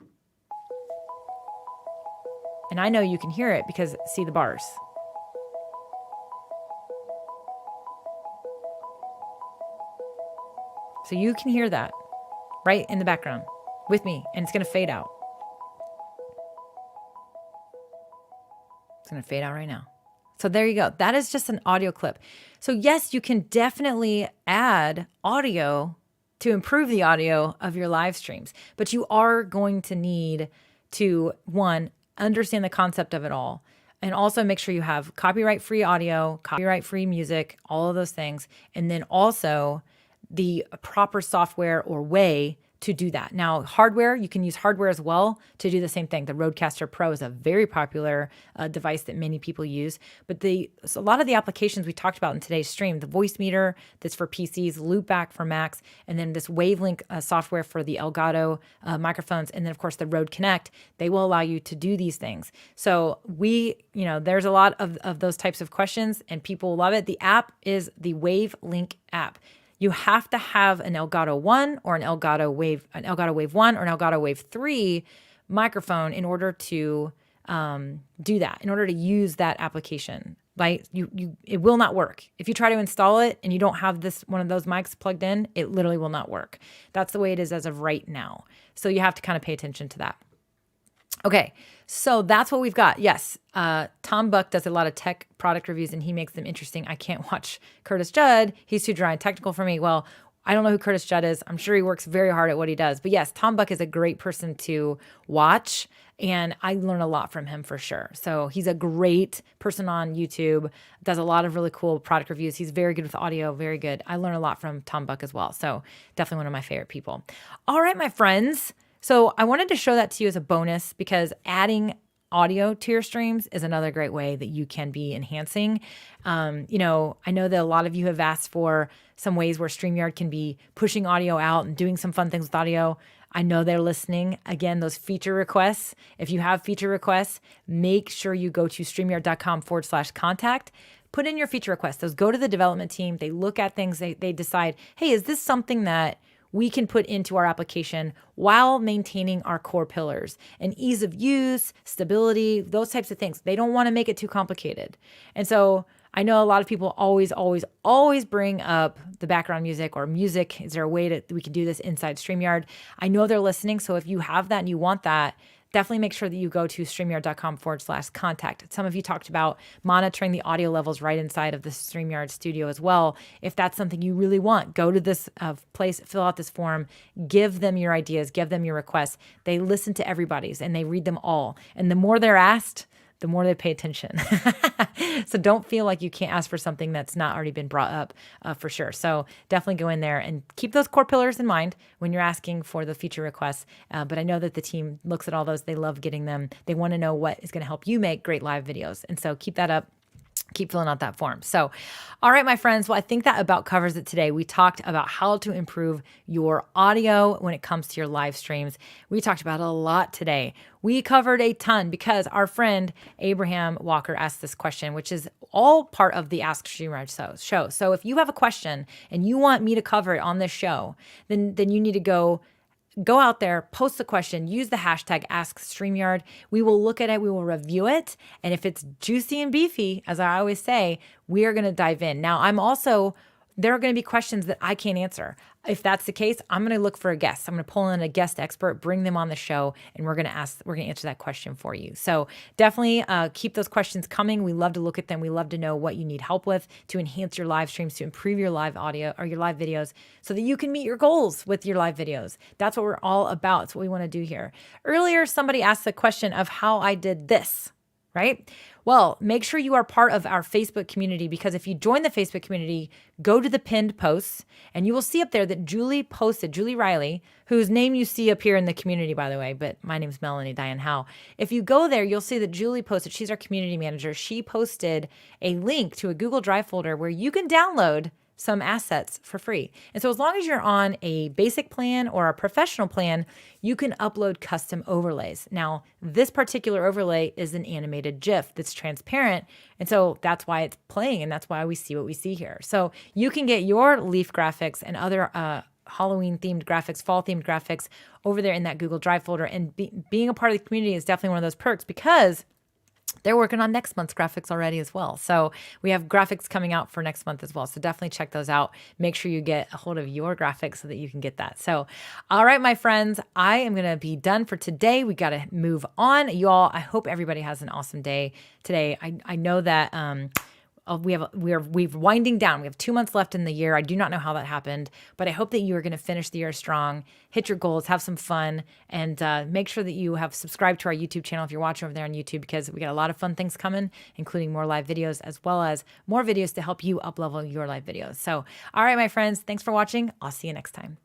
And I know you can hear it because see the bars. So you can hear that right in the background with me, and it's going to fade out. It's going to fade out right now. So there you go. That is just an audio clip. So yes, you can definitely add audio to improve the audio of your live streams, but you are going to need to, one, understand the concept of it all, and also make sure you have copyright-free audio, copyright-free music, all of those things, and then also the proper software or way to do that. Now, hardware, you can use hardware as well to do the same thing. The Rodecaster Pro is a very popular device that many people use, but so a lot of the applications we talked about in today's stream, the voice meter that's for PCs, Loopback for Macs, and then this Wavelink software for the Elgato microphones, and then of course the Rode Connect, they will allow you to do these things. So there's a lot of those types of questions and people love it. The app is the Wavelink app. You have to have an Elgato 1 or an Elgato Wave 1 or an Elgato Wave 3 microphone in order to do that, in order to use that application. Like it will not work. If you try to install it and you don't have one of those mics plugged in, it literally will not work. That's the way it is as of right now. So you have to kind of pay attention to that. Okay, so that's what we've got. Yes, Tom Buck does a lot of tech product reviews and he makes them interesting. I can't watch Curtis Judd. He's too dry and technical for me. Well, I don't know who Curtis Judd is. I'm sure he works very hard at what he does. But yes, Tom Buck is a great person to watch, and I learn a lot from him for sure. So he's a great person on YouTube, does a lot of really cool product reviews. He's very good with audio, very good. I learn a lot from Tom Buck as well. So definitely one of my favorite people. All right, my friends. So I wanted to show that to you as a bonus because adding audio to your streams is another great way that you can be enhancing. I know that a lot of you have asked for some ways where StreamYard can be pushing audio out and doing some fun things with audio. I know they're listening. Again, those feature requests, if you have feature requests, make sure you go to StreamYard.com/contact. Put in your feature requests. Those go to the development team. They look at things. They decide, hey, is this something that we can put into our application while maintaining our core pillars and ease of use, stability, those types of things. They don't want to make it too complicated. And so I know a lot of people always bring up the background music or music. Is there a way that we can do this inside StreamYard? I know they're listening. So if you have that and you want that, definitely make sure that you go to StreamYard.com/contact. Some of you talked about monitoring the audio levels right inside of the StreamYard studio as well. If that's something you really want, go to this place, fill out this form, give them your ideas, give them your requests. They listen to everybody's and they read them all. And the more they're asked, the more they pay attention. So don't feel like you can't ask for something that's not already been brought up for sure. So definitely go in there and keep those core pillars in mind when you're asking for the feature requests. But I know that the team looks at all those. They love getting them. They want to know what is going to help you make great live videos. And so keep that up. Keep filling out that form. So, all right, my friends. Well, I think that about covers it today. We talked about how to improve your audio when it comes to your live streams. We talked about a lot today. We covered a ton because our friend Abraham Walker asked this question, which is all part of the Ask StreamYard show. So if you have a question and you want me to cover it on this show, then you need to go out there, post the question, use the hashtag #AskStreamYard. We will look at it, we will review it. And if it's juicy and beefy, as I always say, we are going to dive in. Now, there are going to be questions that I can't answer. If that's the case, I'm going to look for a guest. I'm going to pull in a guest expert, bring them on the show, and we're going to answer that question for you. So definitely keep those questions coming. We love to look at them. We love to know what you need help with to enhance your live streams, to improve your live audio or your live videos so that you can meet your goals with your live videos. That's what we're all about. It's what we want to do here. Earlier, somebody asked the question of how I did this, right? Well, make sure you are part of our Facebook community because if you join the Facebook community, go to the pinned posts and you will see up there that Julie Riley, whose name you see up here in the community, by the way, but my name's Melanie Diane Howe. If you go there, you'll see that Julie posted, she's our community manager. She posted a link to a Google Drive folder where you can download some assets for free. And so as long as you're on a basic plan or a professional plan, you can upload custom overlays. Now, this particular overlay is an animated GIF that's transparent. And so that's why it's playing and that's why we see what we see here. So you can get your leaf graphics and other Halloween themed graphics, fall themed graphics over there in that Google Drive folder. And being a part of the community is definitely one of those perks because they're working on next month's graphics already as well. So we have graphics coming out for next month as well. So definitely check those out. Make sure you get a hold of your graphics so that you can get that. So, all right, my friends, I am going to be done for today. We got to move on. You all, I hope everybody has an awesome day today. I know that, we're winding down. We have 2 months left in the year. I do not know how that happened, but I hope that you are going to finish the year strong, hit your goals, have some fun, and make sure that you have subscribed to our YouTube channel if you're watching over there on YouTube because we got a lot of fun things coming, including more live videos as well as more videos to help you up-level your live videos. So, all right, my friends, thanks for watching. I'll see you next time.